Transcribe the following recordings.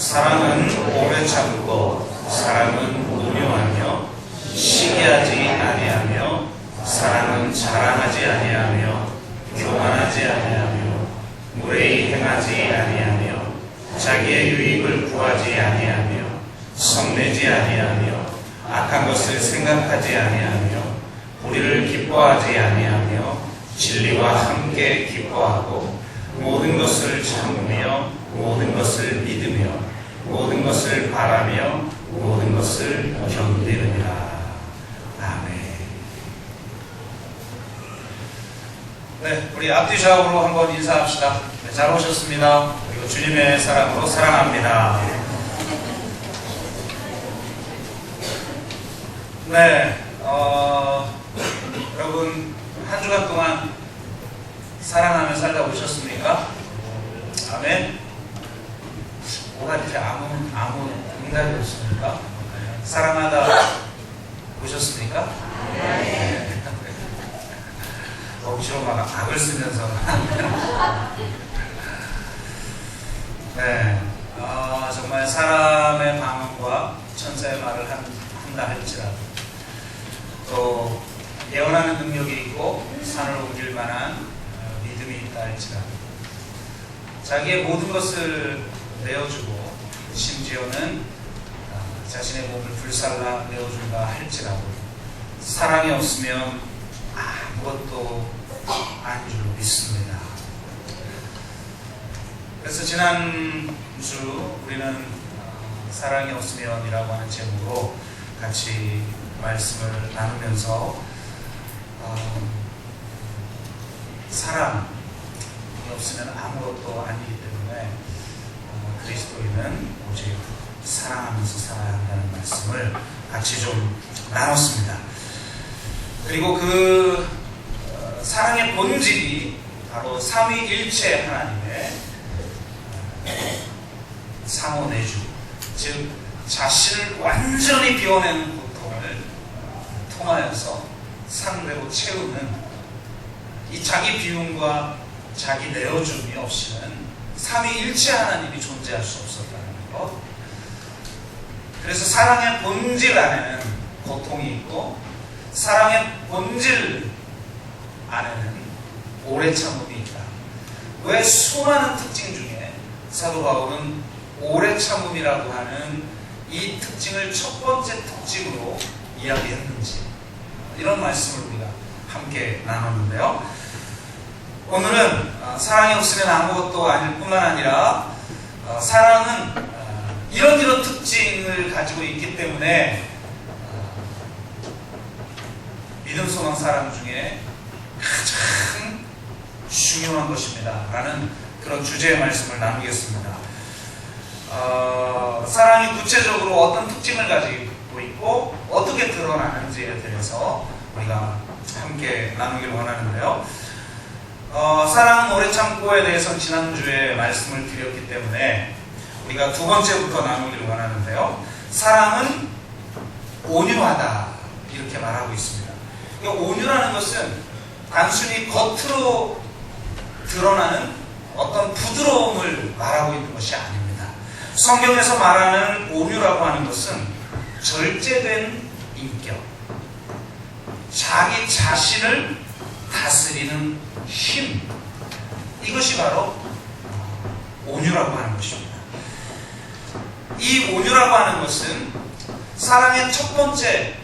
사랑은 오래 참고 사랑은 온유하며 시기하지 아니하며 사랑은 자랑하지 아니하며 교만하지 아니하며 무례히 행하지 아니하며 자기의 유익을 구하지 아니하며 성내지 아니하며 악한 것을 생각하지 아니하며 불의를 기뻐하지 아니하며 진리와 함께 기뻐하고 모든 것을 참으며 모든 것을 믿으며 모든 것을 바라며 모든 것을 견디느니라. 아멘. 네, 우리 앞뒤 좌우로 한번 인사합시다. 네, 잘 오셨습니다. 그리고 주님의 사랑으로 사랑합니다. 네, 여러분 한 주간 동안 사랑하며 살다 오셨습니까? 아멘. 뭐가 이렇게 아무 응답이 없습니까? 사랑하다 오셨습니까? 네. 억지로 막 악을 쓰면서 네, 정말 사람의 방언과 천사의 말을 한다 할지라도 또 예언하는 능력이 있고 산을 옮길 만한 믿음이 있다 할지라도 자기의 모든 것을 내어주고 심지어는 자신의 몸을 불살라 내어준다 할지라도 사랑이 없으면 아무것도 아닌 줄로 믿습니다. 그래서 지난주 우리는 사랑이 없으면이라고 하는 제목으로 같이 말씀을 나누면서 사랑이 없으면 아무것도 아니기 때문에 그리스도인은 오직 사랑하면서 살아야 한다는 말씀을 같이 좀 나눴습니다. 그리고 그 사랑의 본질이 바로 삼위일체 하나님의 상호내주, 즉 자신을 완전히 비워내는 고통을 통하여서 상대로 채우는 이 자기 비움과 자기 내어줌이 없이는 삼위일체 하나님이 존재할 수 없었다는 것. 그래서 사랑의 본질 안에는 고통이 있고 사랑의 본질 안에는 오래 참음이 있다. 왜 수많은 특징 중에 사도 바울은 오래 참음이라고 하는 이 특징을 첫 번째 특징으로 이야기했는지 이런 말씀을 우리가 함께 나눴는데요. 오늘은 사랑이 없으면 아무것도 아닐 뿐만 아니라 사랑은 이런 특징을 가지고 있기 때문에 믿음, 소망, 사랑 중에 가장 중요한 것입니다 라는 그런 주제의 말씀을 나누겠습니다. 사랑이 구체적으로 어떤 특징을 가지고 있고 어떻게 드러나는지에 대해서 우리가 함께 나누길 원하는데요. 사랑은 오래 참고에 대해서는 지난주에 말씀을 드렸기 때문에 우리가 두 번째부터 나누길 원하는데요. 사랑은 온유하다 이렇게 말하고 있습니다. 온유라는 것은 단순히 겉으로 드러나는 어떤 부드러움을 말하고 있는 것이 아닙니다. 성경에서 말하는 온유라고 하는 것은 절제된 인격, 자기 자신을 다스리는 힘, 이것이 바로 온유라고 하는 것입니다. 이 온유라고 하는 것은 사랑의 첫 번째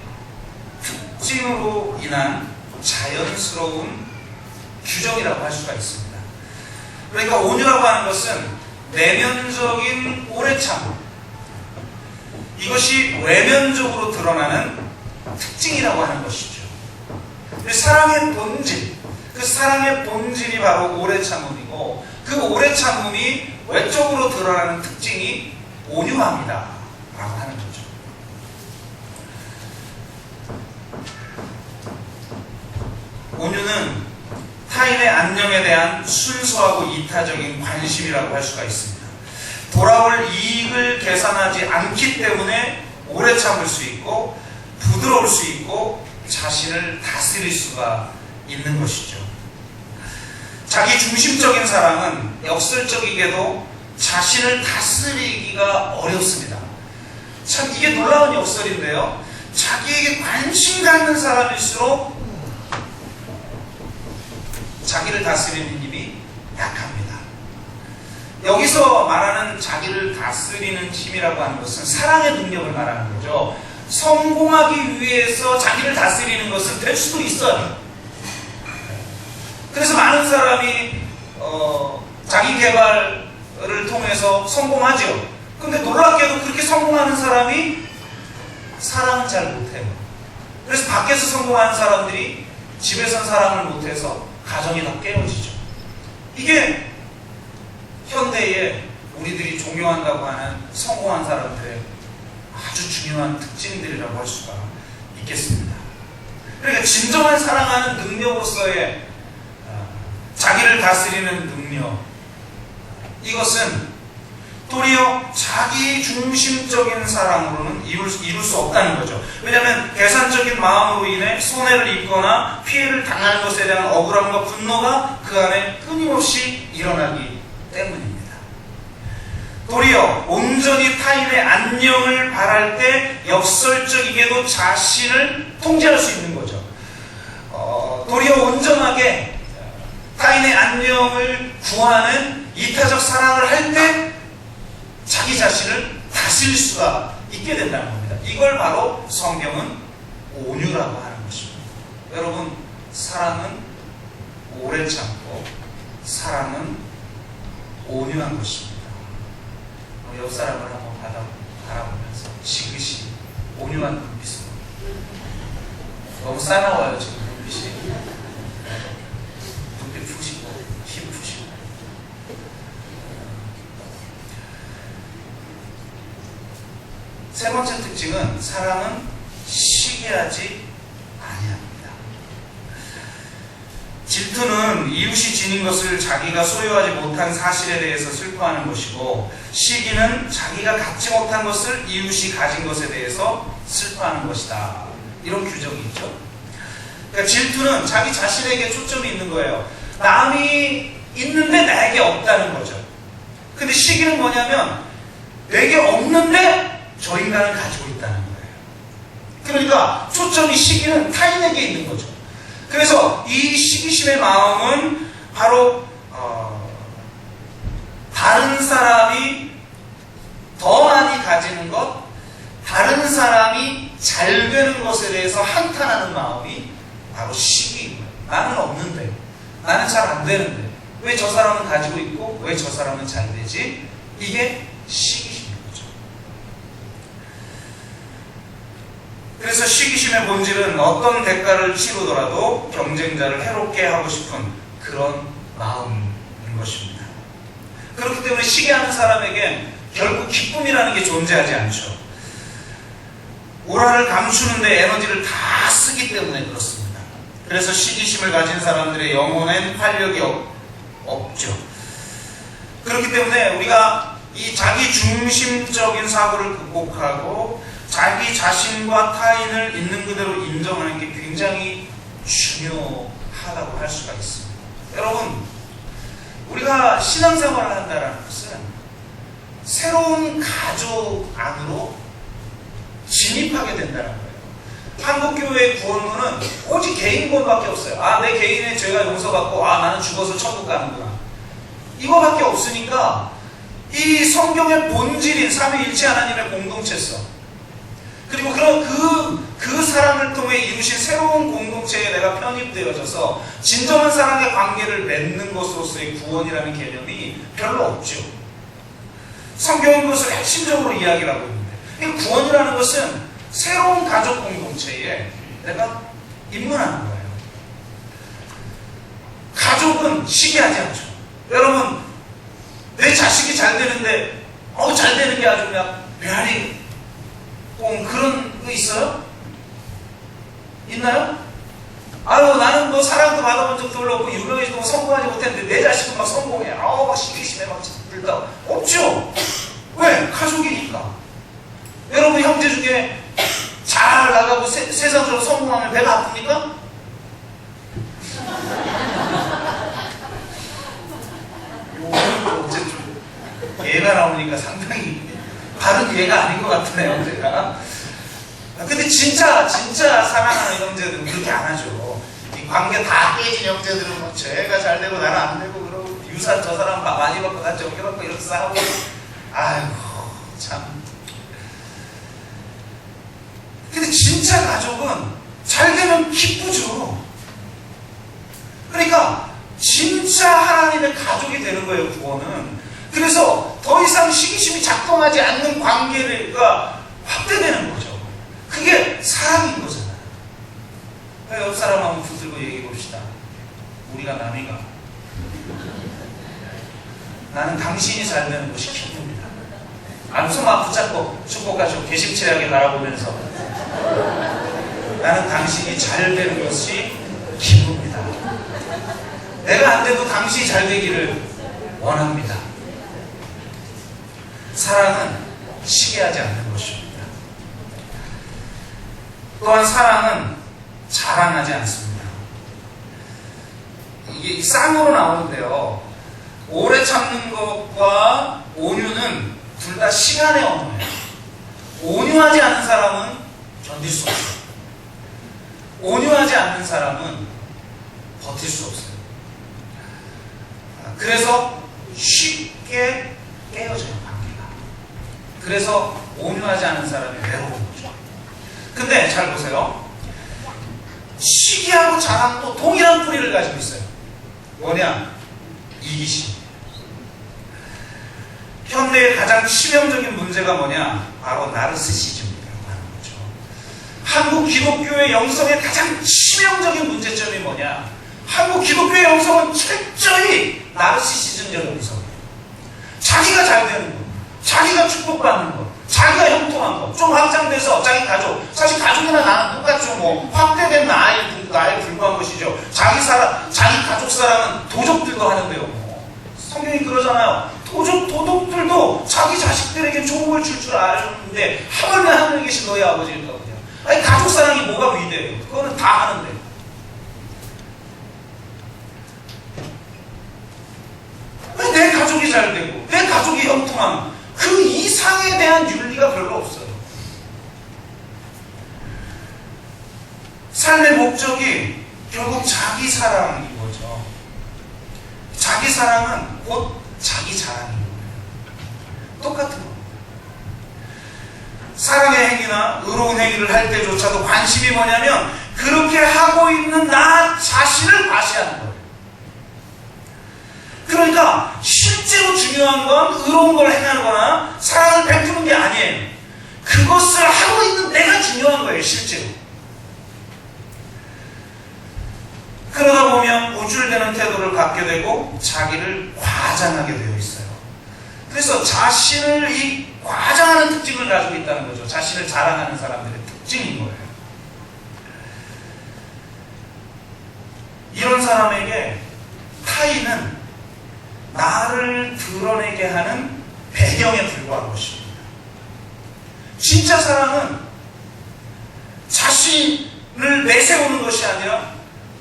특징으로 인한 자연스러운 규정이라고 할 수가 있습니다. 그러니까 온유라고 하는 것은 내면적인 오래 참음, 이것이 외면적으로 드러나는 특징이라고 하는 것이죠. 사랑의 본질, 그 사랑의 본질이 바로 오래 참음이고 그 오래 참음이 외적으로 드러나는 특징이 온유함이다 라고 하는 거죠. 온유는 타인의 안녕에 대한 순수하고 이타적인 관심이라고 할 수가 있습니다. 돌아올 이익을 계산하지 않기 때문에 오래 참을 수 있고 부드러울 수 있고 자신을 다스릴 수가 있는 것이죠. 자기 중심적인 사랑은 역설적이게도 자신을 다스리기 찾기가 어렵습니다. 참 이게 놀라운 역설인데요. 자기에게 관심 갖는 사람일수록 자기를 다스리는 힘이 약합니다. 여기서 말하는 자기를 다스리는 힘이라고 하는 것은 사랑의 능력을 말하는 거죠. 성공하기 위해서 자기를 다스리는 것은 될 수도 있어요. 그래서 많은 사람이 자기 개발을 통해서 성공하죠. 근데 놀랍게도 그렇게 성공하는 사람이 사랑은 잘 못해요. 그래서 밖에서 성공하는 사람들이 집에선 사랑을 못해서 가정이 다 깨어지죠. 이게 현대에 우리들이 존경한다고 하는 성공한 사람들의 아주 중요한 특징들이라고 할 수가 있겠습니다. 그러니까 진정한 사랑하는 능력으로서의 자기를 다스리는 능력, 이것은 도리어 자기 중심적인 사랑으로는 이룰 수 없다는 거죠. 왜냐하면 계산적인 마음으로 인해 손해를 입거나 피해를 당하는 것에 대한 억울함과 분노가 그 안에 끊임없이 일어나기 때문입니다. 도리어 온전히 타인의 안녕을 바랄 때 역설적이게도 자신을 통제할 수 있는 거죠. 도리어 온전하게 타인의 안녕을 구하는 이타적 사랑을 할 때 자기 자신을 다스릴 수가 있게 된다는 겁니다. 이걸 바로 성경은 온유라고 하는 것입니다. 여러분, 사랑은 오래 참고 사랑은 온유한 것입니다. 옆 사람을 한번 바라보면서 지그시 온유한 눈빛으로. 너무 싸나워요 지금 눈빛이. 눈빛 푸시고 힘 푸시고. 세 번째 특징은 사랑은 시기하지 아니합니다. 질투는 이웃이 지닌 것을 자기가 소유하지 못한 사실에 대해서 슬퍼하는 것이고, 시기는 자기가 갖지 못한 것을 이웃이 가진 것에 대해서 슬퍼하는 것이다. 이런 규정이 있죠. 그러니까 질투는 자기 자신에게 초점이 있는 거예요. 남이 있는데 나에게 없다는 거죠. 근데 시기는 뭐냐면 내게 없는데 저 인간은 가지고 있다는 거예요. 그러니까 초점이 시기는 타인에게 있는 거죠. 그래서 이 시기심의 마음은 바로 다른 사람이 더 많이 가지는 것, 다른 사람이 잘 되는 것에 대해서 한탄하는 마음이 바로 시기인 거예요. 나는 없는데, 나는 잘 안 되는데 왜 저 사람은 가지고 있고 왜 저 사람은 잘 되지? 이게 시기심인 거죠. 그래서 시기심의 본질은 어떤 대가를 치르더라도 경쟁자를 해롭게 하고 싶은 그런 마음인 것입니다. 그렇기 때문에 시기하는 사람에겐 결국 기쁨이라는 게 존재하지 않죠. 오라를 감추는데 에너지를 다 쓰기 때문에 그렇습니다. 그래서 시기심을 가진 사람들의 영혼엔 활력이 없죠. 그렇기 때문에 우리가 이 자기 중심적인 사고를 극복하고 자기 자신과 타인을 있는 그대로 인정하는 게 굉장히 중요하다고 할 수가 있습니다. 여러분, 우리가 신앙생활을 한다는 것은 새로운 가족 안으로 진입하게 된다는 거예요. 한국교회의 구원론은 오직 개인 구원밖에 없어요. 내 개인의 죄가 용서받고 나는 죽어서 천국 가는구나. 이거밖에 없으니까 이 성경의 본질인 삼위일체 하나님의 공동체성, 그리고 그 사람을 통해 이루신 새로운 공동체에 내가 편입되어져서 진정한 사랑의 관계를 맺는 것으로서의 구원이라는 개념이 별로 없죠. 성경은 그것을 핵심적으로 이야기를 하고 있는데, 이 구원이라는 것은 새로운 가족 공동체에 내가 입문하는 거예요. 가족은 시기하지 않죠. 여러분, 내 자식이 잘 되는데 잘 되는 게 아주 그냥 메아리 그런 거 있어요? 있나요? 나는 뭐 사랑도 받아본 적도 없고 유명해지도 성공하지 못했는데 내 자식은 막 성공해. 막 시기심에 막 들다. 없죠? 왜? 가족이니까. 여러분 형제 중에 잘 나가고 세상적으로 성공하면 배가 아픕니까? 어제 좀 얘가 나오니까 상당히 바른 예가 아닌 것 같으네요, 제가. 근데 진짜 사랑하는 형제들은 그렇게 안 하죠. 이 관계 다 깨진 형제들은 뭐 쟤가 잘 되고 나는 안 되고 그러고 유산 저 사람 많이 받고 나 적게 받고 이렇게 싸우고. 아이고 참. 근데 진짜 가족은 잘 되면 기쁘죠. 그러니까 진짜 하나님의 가족이 되는 거예요, 구원은. 그래서 더 이상 시기심이 작동하지 않는 관계가 확대되는 거죠. 그게 사랑인 거잖아요. 옆 사람 한번 붙들고 얘기해 봅시다. 우리가 남이가. 나는 당신이 잘 되는 것이 기쁩니다. 손 막 붙잡고 축복하시고 개심치레하게 바라보면서 나는 당신이 잘 되는 것이 기쁩니다. 내가 안 돼도 당신이 잘 되기를 원합니다. 사랑은 시기하지 않는 것입니다. 또한 사랑은 자랑하지 않습니다. 이게 쌍으로 나오는데요. 오래 참는 것과 온유는 둘 다 시간의 언어예요. 온유하지 않는 사람은 견딜 수 없어요. 온유하지 않는 사람은 버틸 수 없어요. 그래서 쉽게 깨어져요, 관계가. 그래서 온유하지 않은 사람이 외로운 거죠. 근데 잘 보세요. 시기하고 자랑도 동일한 뿌리를 가지고 있어요. 뭐냐? 이기심. 현대의 가장 치명적인 문제가 뭐냐? 바로 나르시시즘이라고 하는 거죠. 한국 기독교의 영성의 가장 치명적인 문제점이 뭐냐? 한국 기독교의 영성은 철저히 나르시시즘적 영성이에요. 자기가 잘 되는 것, 자기가 축복받는 것, 자기가 형통한 것, 좀 확장돼서 자기 가족, 사실 가족이나 나는 똑같죠. 뭐 확대된 나에 불과한 것이죠. 자기 가족 사랑은 도적들도 하는데요. 뭐. 성경이 그러잖아요. 도둑들도 자기 자식들에게 좋은 걸 줄 알았는데 하물며 하늘에 계신 너희 아버지일까 보냐. 아니 가족 사랑이 뭐가 위대해요? 그거는 다 하는데. 왜 내 가족이 잘 되고 내 가족이 형통함, 그 이상에 대한 윤리가 별로 없어요. 삶의 목적이 결국 자기 사랑인 거죠. 자기 사랑은 곧 자기 자랑인 거예요. 똑같은 겁니다. 사랑의 행위나 의로운 행위를 할 때조차도 관심이 뭐냐면 그렇게 하고 있는 나 자신을 과시하는 거예요. 그러니까 실제로 중요한 건 의로운 걸 행하는 거나 사랑을 베푸는 게 아니에요. 그것을 하고 있는 내가 중요한 거예요, 실제로. 그러다 보면 우쭐대는 태도를 갖게 되고 자기를 과장하게 되어 있어요. 그래서 자신을 이 과장하는 특징을 가지고 있다는 거죠. 자신을 자랑하는 사람들의 특징인 거예요. 이런 사람에게 타인은 나를 드러내게 하는 배경에 불과한 것입니다. 진짜 사랑은 자신을 내세우는 것이 아니라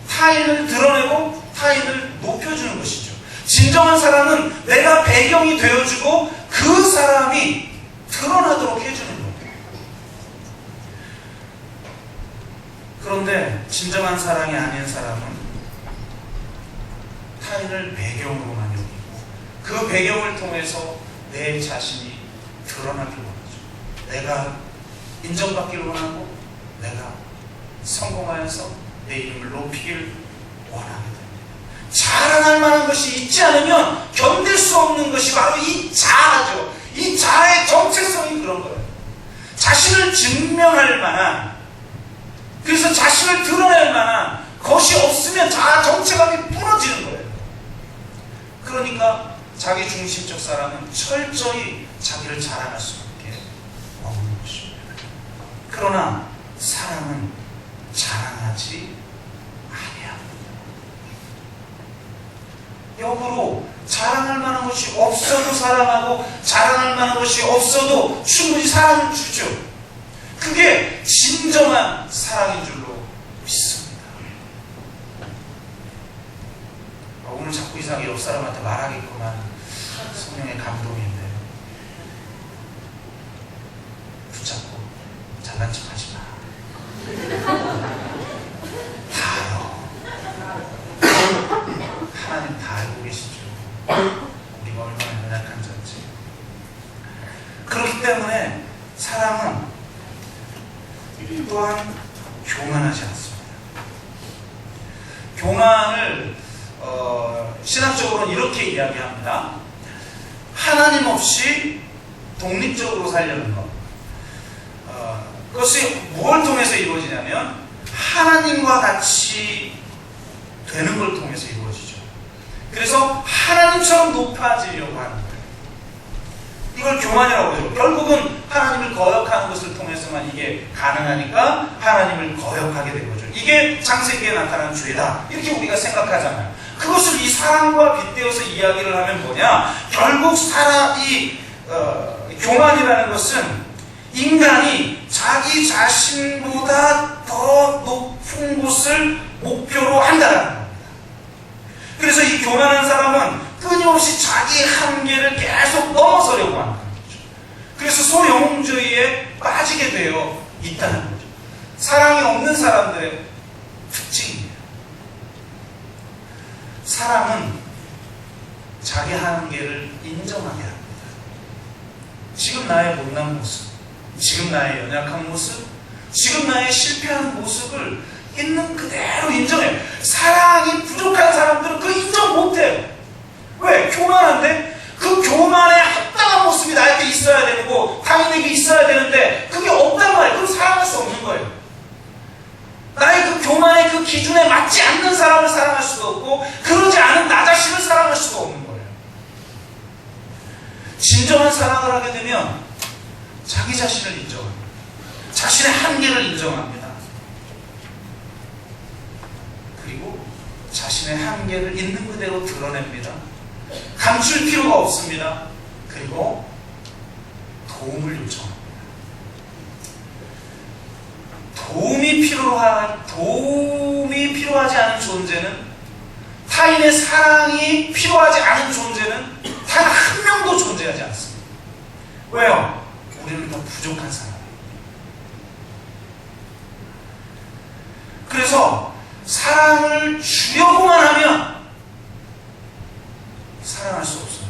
타인을 드러내고 타인을 높여주는 것이죠. 진정한 사랑은 내가 배경이 되어주고 그 사람이 드러나도록 해주는 거예요. 그런데 진정한 사랑이 아닌 사람은 타인을 배경으로만 여기고 그 배경을 통해서 내 자신이 드러나길 원하죠. 내가 인정받기를 원하고 내가 성공하여서 내 이름을 높이길 원하게 됩니다. 자랑할 만한 것이 있지 않으면 견딜 수 없는 것이 바로 이 자아죠. 이 자아의 정체성이 그런 거예요. 자신을 증명할 만한, 그래서 자신을 드러낼 만한 것이 없으면 자아 정체감이 부러지는 거예요. 그러니까 자기 중심적 사람은 철저히 자기를 자랑할 수밖에 없는 것입니다. 그러나 사랑은 자랑하지 아니합니다. 역으로 자랑할 만한 것이 없어도 사랑하고 자랑할 만한 것이 없어도 충분히 사랑을 주죠. 그게 진정한 사랑인 줄로 믿습니다. 오늘 자꾸 이상하게 옆 사람한테 말하겠구만. 성령의 감동인데 붙잡고 잘난 척 하지 마. 다 알아. 하나님 다 알고 계시죠. 우리가 얼마나 연약한 자인지. 그렇기 때문에 사랑은 또한 교만하지 않습니다. 교만을 신학적으로는 이렇게 이야기합니다. 하나님 없이 독립적으로 살려는 것. 그것이 무엇을 통해서 이루어지냐면 하나님과 같이 되는 걸 통해서 이루어지죠. 그래서 하나님처럼 높아지려고 하는 거예요. 이걸 교만이라고 그러죠. 결국은 하나님을 거역하는 것을 통해서만 이게 가능하니까 하나님을 거역하게 된 거죠. 이게 창세기에 나타난 죄다. 이렇게 우리가 생각하잖아요. 그것을 이 사랑과 빗대어서 이야기를 하면 뭐냐? 결국 교만이라는 것은 인간이 자기 자신보다 더 높은 곳을 목표로 한다는 겁니다. 그래서 이 교만한 사람은 끊임없이 자기 한계를 계속 넘어서려고 하는 거죠. 그래서 소영웅주의에 빠지게 되어 있다는 거죠. 사랑이 없는 사람들의 특징이에요. 사랑은 자기 한계를 인정하게 합니다. 지금 나의 못난 모습, 지금 나의 연약한 모습, 지금 나의 실패한 모습을 있는 그대로 인정해요. 사랑이 부족한 사람들은 그 인정 못해요. 왜? 교만한데? 그 교만에 합당한 모습이 나에게 있어야 되고 타인에게 있어야 되는데 그게 없단 말이에요. 그럼 사랑할 수 없는 거예요. 나의 그 교만의 그 기준에 맞지 않는 사람을 사랑할 수도 없고 그러지 않은 나 자신을 사랑할 수도 없는 거예요. 진정한 사랑을 하게 되면 자기 자신을 인정합니다. 자신의 한계를 인정합니다. 그리고 자신의 한계를 있는 그대로 드러냅니다. 감출 필요가 없습니다. 그리고 도움을 요청합니다. 도움이 필요하지 않은 존재는, 타인의 사랑이 필요하지 않은 존재는 단 한 명도 존재하지 않습니다. 왜요? 우리는 더 부족한 사람이에요. 그래서 사랑을 주려고만 하면 사랑할 수 없어요.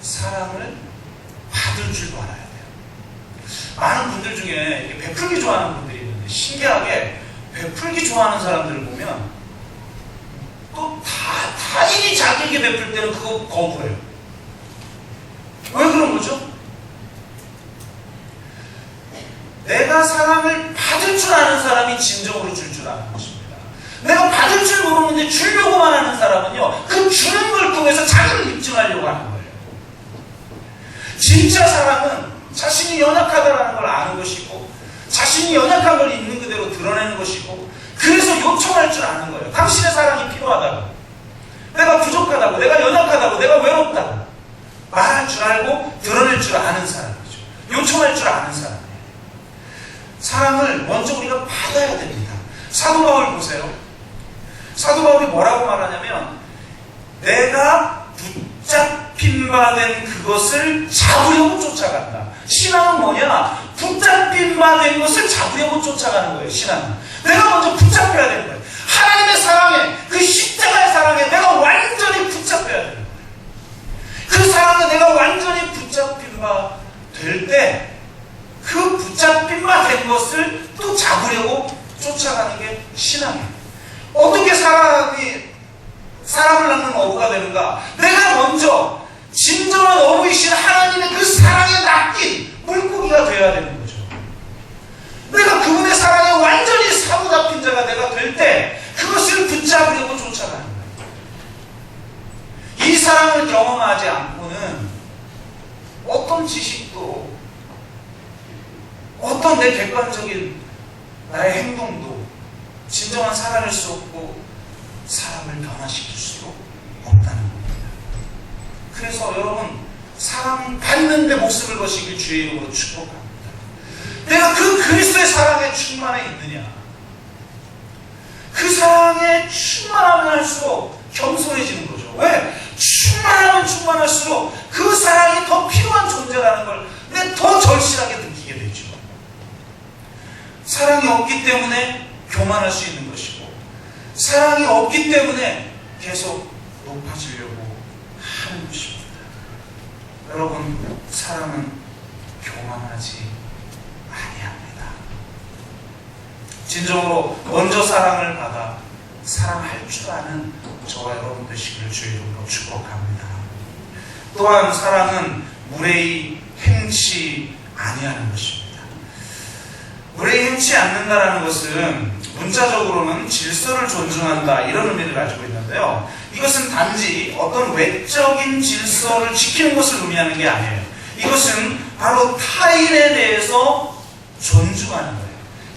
사랑을 받을 줄도 알아야 돼요. 많은 분들 중에 이렇게 베풀기 좋아하는 분들이 있는데 신기하게 베풀기 좋아하는 사람들을 보면 또 타인이 자기에게 베풀 때는 그거 거부해요. 왜 그런 거죠? 내가 사랑을 받을 줄 아는 사람이 진정으로 줄 줄 아는 것입니다. 내가 받을 줄 모르는데 주려고만 하는 사람은요, 그 주는 걸 통해서 자기를 입증하려고 하는 거예요. 진짜 사랑은 자신이 연약하다는 걸 아는 것이고, 자신이 연약한 걸 있는 그대로 드러내는 것이고, 그래서 요청할 줄 아는 거예요. 당신의 사랑이 필요하다고, 내가 부족하다고, 내가 연약하다고, 내가 외롭다고 말할 줄 알고 드러낼 줄 아는 사람이죠. 요청할 줄 아는 사람이에요. 사랑을 먼저 우리가 받아야 됩니다. 사도 바울 보세요. 사도 바울이 뭐라고 말하냐면, 내가 붙잡힌 바 된 그것을 잡으려고 쫓아간다. 신앙은 뭐냐? 붙잡힌 바 된 것을 잡으려고 쫓아가는 거예요. 신앙은 내가 먼저 붙잡혀야 되는 거예요. 하나님의 사랑에, 그 십자가의 사랑에 내가 완전히 붙잡혀야 되는 거예요. 그 사랑에 내가 완전히 붙잡힌 바 될 때, 그 붙잡힌 바 된 것을 또 잡으려고 쫓아가는 게 신앙이에요. 어떻게 사람을 낳는 어부가 되는가? 내가 먼저 진정한 어부이신 하나님의 그 사랑에 낚인 물고기가 되어야 되는 거죠. 내가 그분의 사랑에 완전히 사로잡힌 자가 내가 될 때 그것을 붙잡으려고 쫓아가는 거예요. 이 사랑을 경험하지 않고는 어떤 지식도, 어떤 내 객관적인 나의 행동도 진정한 사랑일 수 없고 사람을 변화시킬 수 없다는 겁니다. 그래서 여러분, 사랑 받는 데 목숨을 거시길 주의 이름으로 축복합니다. 내가 그 그리스도의 사랑에 충만해 있느냐? 그 사랑에 충만하면 할수록 겸손해지는 거죠. 왜? 충만하면 충만할수록 그 사랑이 더 필요한 존재라는 걸 내가 더 절실하게 느끼게 돼요. 사랑이 없기 때문에 교만할 수 있는 것이고, 사랑이 없기 때문에 계속 높아지려고 하는 것입니다. 여러분, 사랑은 교만하지 아니합니다. 진정으로 먼저 사랑을 받아 사랑할 줄 아는 저와 여러분 되시기를 주의 이름으로 축복합니다. 또한 사랑은 무례히 행치 아니하는 것입니다. 무례히 행치 않는다라는 것은 문자적으로는 질서를 존중한다 이런 의미를 가지고 있는데요. 이것은 단지 어떤 외적인 질서를 지키는 것을 의미하는 게 아니에요. 이것은 바로 타인에 대해서 존중하는 거예요.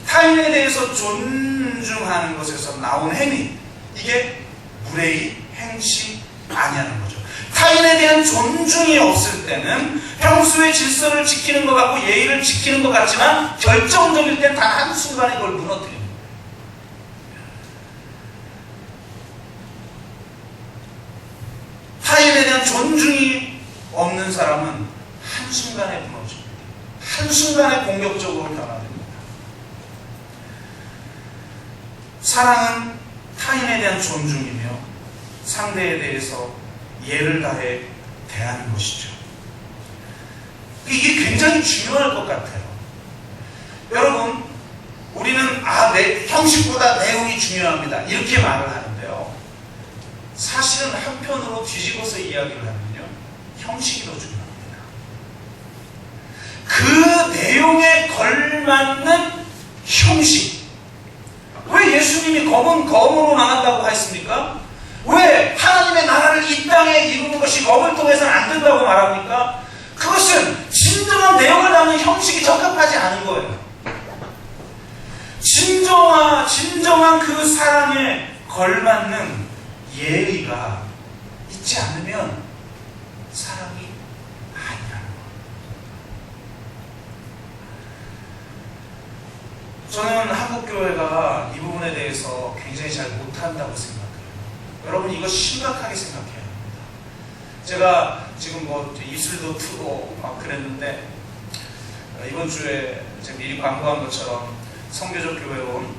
타인에 대해서 존중하는 것에서 나온 행위, 이게 무례히 행치 아니하는 거죠. 타인에 대한 존중이 없을 때는 평소의 질서를 지키는 것 같고 예의를 지키는 것 같지만 결정적일 땐 단 한순간에 그걸 무너뜨립니다. 타인에 대한 존중이 없는 사람은 한순간에 무너집니다. 한순간에 공격적으로 변화됩니다. 사랑은 타인에 대한 존중이며 상대에 대해서 예를 다해 대하는 것이죠. 이게 굉장히 중요할 것 같아요. 여러분, 우리는 형식보다 내용이 중요합니다 이렇게 말을 하는데요. 사실은 한편으로 뒤집어서 이야기를 하면요, 형식이 더 중요합니다. 그 내용에 걸맞는 형식. 왜 예수님이 검은 검으로 망한다고 했습니까? 왜 하나님의 나라를 이 땅에 이루는 것이 검을 통해서는 안 된다고 말합니까? 그것은 진정한 내용을 담는 형식이 적합하지 않은 거예요. 진정한 그 사랑에 걸맞는 예의가 있지 않으면 사랑이 아니라는 거예요. 저는 한국교회가 이 부분에 대해서 굉장히 잘 못한다고 생각해요. 여러분, 이거 심각하게 생각해야 합니다. 제가 지금 입술도 트고 막 그랬는데, 이번 주에 제가 미리 광고한 것처럼 성교적 교회로 온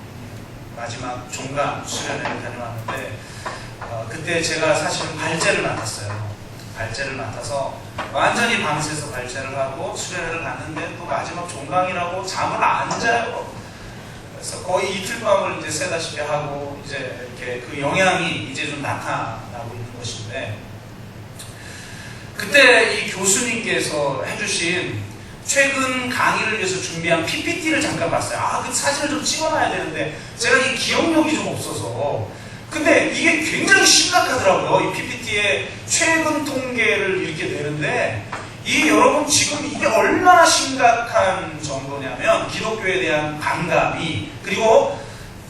마지막 종강 수련회를 다녀왔는데, 그때 제가 사실은 발제를 맡았어요. 발제를 맡아서 완전히 밤새서 발제를 하고 수련회를 갔는데, 또 마지막 종강이라고 잠을 안 자요. 그래서 거의 이틀 밤을 이제 새다시피 하고, 이제 이렇게 그 영향이 이제 좀 나타나고 있는 것인데, 그때 이 교수님께서 해주신 최근 강의를 위해서 준비한 PPT를 잠깐 봤어요. 그 사진을 좀 찍어놔야 되는데 제가 이 기억력이 좀 없어서. 근데 이게 굉장히 심각하더라고요. 이 PPT에 최근 통계를 이렇게 내는데, 여러분 지금 이게 얼마나 심각한 정도냐면, 기독교에 대한 반감이, 그리고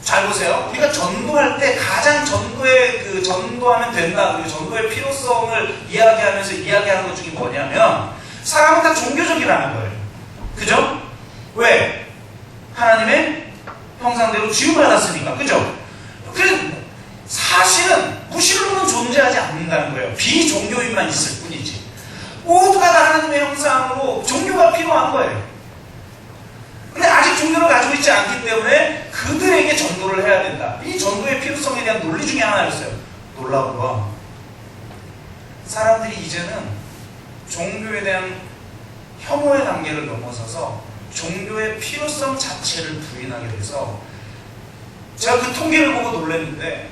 잘 보세요. 우리가 전도할 때 가장 전도하면 된다, 그리고 전도의 필요성을 이야기하면서 이야기하는 것 중에 뭐냐면, 사람은 다 종교적이라는 거예요. 그죠? 왜? 하나님의 형상대로 지음받았으니까. 그죠? 그래서 사실은 무신론은 존재하지 않는다는 거예요. 비종교인만 있을 뿐이지. 모두가 다 하나님의 형상으로 종교가 필요한 거예요. 근데 아직 종교를 가지고 있지 않기 때문에 그들에게 전도를 해야 된다. 이 전도의 필요성에 대한 논리 중에 하나였어요. 놀라운 건, 사람들이 이제는 종교에 대한 혐오의 단계를 넘어서서 종교의 필요성 자체를 부인하게 돼서, 제가 그 통계를 보고 놀랐는데,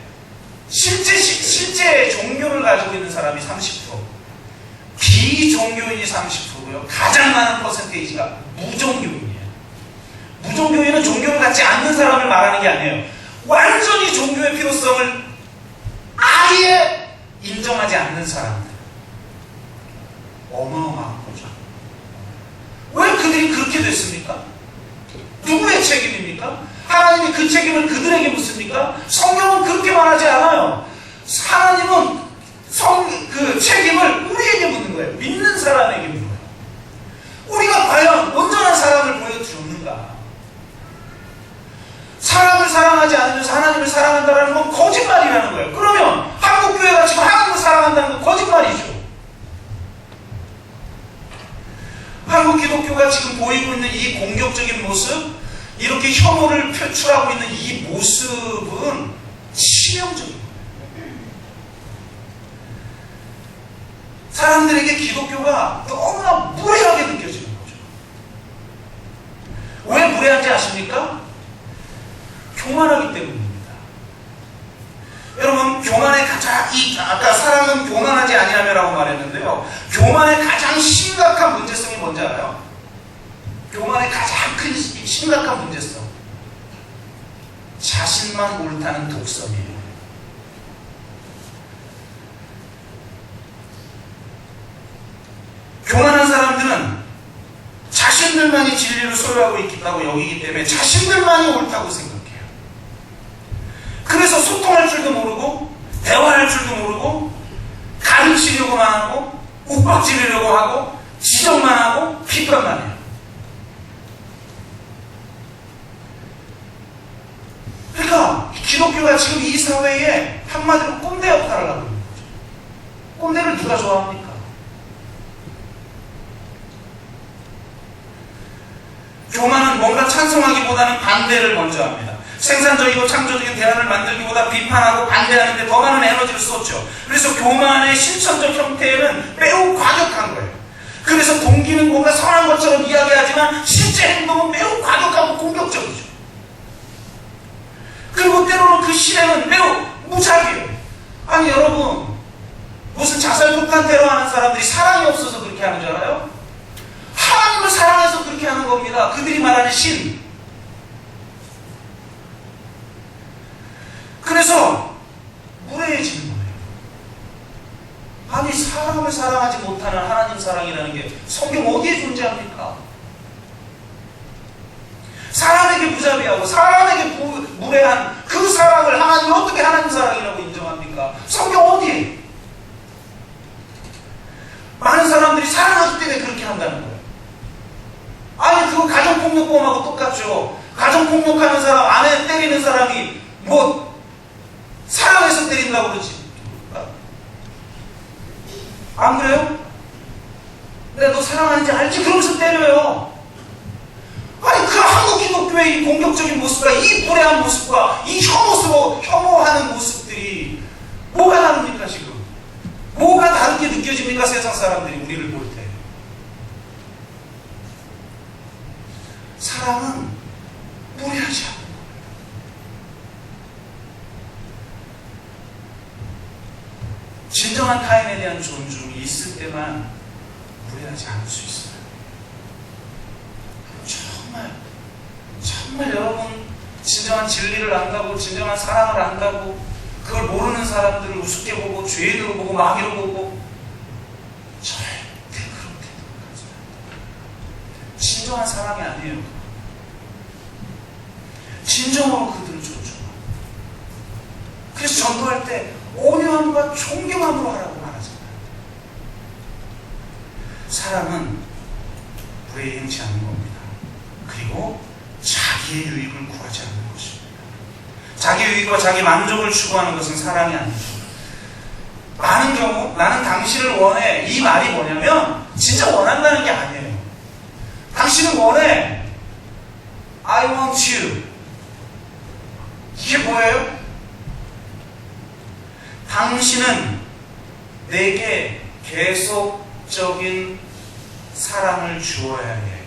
실제 종교를 가지고 있는 사람이 30%, 비종교인이 30%고요. 가장 많은 퍼센테이지가 무종교인이에요. 무종교인은 종교를 갖지 않는 사람을 말하는 게 아니에요. 완전히 종교의 필요성을 아예 인정하지 않는 사람들. 어마어마한 거죠. 왜 그들이 그렇게 됐습니까? 누구의 책임입니까? 하나님이 그 책임을 그들에게 묻습니까? 성경은 그렇게 말하지 않아요. 하나님은 그 책임을 우리에게 묻는 거예요. 믿는 사람에게 묻는 거예요. 우리가 과연 온전한 사랑을 보여주었는가? 사람을 사랑하지 않으면서 하나님을 사랑한다는 건 거짓말이라는 거예요. 그러면 한국교회가 지금 하나님을 사랑한다는 건 거짓말이죠. 한국 기독교가 지금 보이고 있는 이 공격적인 모습, 이렇게 혐오를 표출하고 있는 이 모습은 치명적입니다. 사람들에게 기독교가 너무나 무례하게 느껴지는 거죠. 왜 무례한지 아십니까? 교만하기 때문입니다. 여러분, 교만의 아까 사랑은 교만하지 아니하며라고 말했는데요. 교만의 가장 심각한 문제성이 뭔지 알아요? 교만의 가장 큰 심각한 문제성. 자신만 옳다는 독성이에요. 교만한 사람들은 자신들만이 진리를 소유하고 있다고 여기기 때문에 자신들만이 옳다고 생각해요. 그래서 소통할 줄도 모르고 대화할 줄도 모르고 가르치려고만 하고 욱박지르려고 하고 지적만 하고 비판만 해요. 그러니까 기독교가 지금 이 사회에 한마디로 꼰대 역할을 하고 있는 거죠. 꼰대를 누가 좋아합니까? 교만은 뭔가 찬성하기보다는 반대를 먼저 합니다. 생산적이고 창조적인 대안을 만들기보다 비판하고 반대하는 데 더 많은 에너지를 쏟죠. 그래서 교만의 실천적 형태는 매우 과격한 거예요. 그래서 동기는 뭔가 선한 것처럼 이야기하지만 실제 행동은 매우 과격하고 공격적이죠. 그리고 때로는 그 실행은 매우 무작위해요. 아니 여러분, 무슨 자살폭탄 테러하는 사람들이 사랑이 없어서 그렇게 하는 줄 알아요? 하나님을 사랑해서 그렇게 하는 겁니다. 그들이 말하는 신. 그래서 무례해지는 거예요. 아니 사람을 사랑하지 못하는 하나님 사랑이라는 게 성경 어디에 존재합니까? 사람에게 무자비하고 사람에게 무례한 그 사랑을 하나님이 어떻게 하나님 사랑이라고 인정합니까? 성경 어디에? 많은 사람들이 사랑하기 때문에 그렇게 한다는 거예요. 아니 그거 가정폭력범하고 똑같죠. 가정폭력하는 사람, 아내 때리는 사람이 뭐 사랑해서 때린다고 그러지. 안 그래요? 내가 너 사랑하는지 알지? 그러면서 때려요. 아니 그 한국 기독교의 이 공격적인 모습과 이 무례한 모습과 이 혐오하는 모습들이 뭐가 다릅니까 지금? 뭐가 다르게 느껴집니까 세상 사람들이 우리를 볼 때? 사랑은 무례하지 않는 거예요. 진정한 타인에 대한 존중이 있을 때만 무례하지 않을 수 있어요. 정말 여러분 진정한 진리를 안다고 진정한 사랑을 안다고 그걸 모르는 사람들을 우습게 보고 죄인으로 보고 마귀로 보고 절대 그렇게 생각하지 않아요. 진정한 사랑이 아니에요. 진정으로 그들을 존중하고 그래서 전도할 때 온유함과 존경함으로 하라고 말하잖아요. 사랑은 무례히 행치 않는 겁니다. 그리고 자기의 유익을 구하지 않는 것입니다. 자기 유익과 자기 만족을 추구하는 것은 사랑이 아니죠. 많은 경우 나는 당신을 원해 이 말이 뭐냐면 진짜 원한다는 게 아니에요. 당신은 원해 I want you. 이게 뭐예요? 당신은 내게 계속적인 사랑을 주어야 해.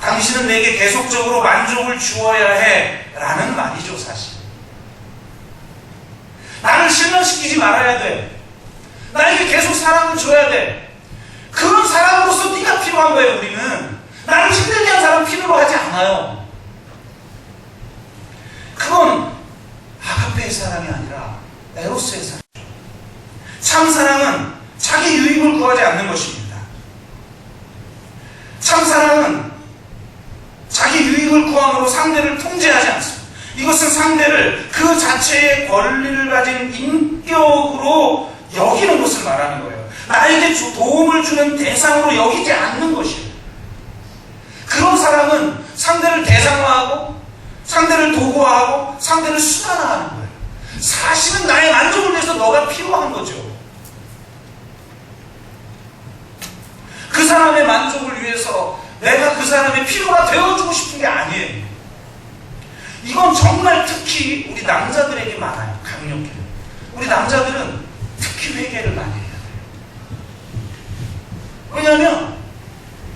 당신은 내게 계속적으로 만족을 주어야 해 라는 말이죠. 사실 나를 실망시키지 말아야 돼. 나에게 계속 사랑을 줘야 돼. 그런 사람으로서 네가 필요한 거예요. 우리는 나를 힘들게 한 사람 필요로 하지 않아요. 그건 아가페의 사랑이 아니라 에로스의 사랑이죠. 참 사랑은 자기 유익을 구하지 않는 것입니다. 참 사랑은 자기 유익을 구함으로 상대를 통제하지 않습니다. 이것은 상대를 그 자체의 권리를 가진 인격으로 여기는 것을 말하는 거예요. 나에게 도움을 주는 대상으로 여기지 않는 것이에요. 그런 사랑은 상대를 대상화하고 상대를 도구화하고 상대를 수단화하는 거예요. 사실은 나의 만족을 위해서 너가 필요한 거죠. 그 사람의 만족을 위해서 내가 그 사람의 필요가 되어주고 싶은 게 아니에요. 이건 정말 특히 우리 남자들에게 많아요. 강력해요. 우리 남자들은 특히 회개를 많이 해요. 왜냐하면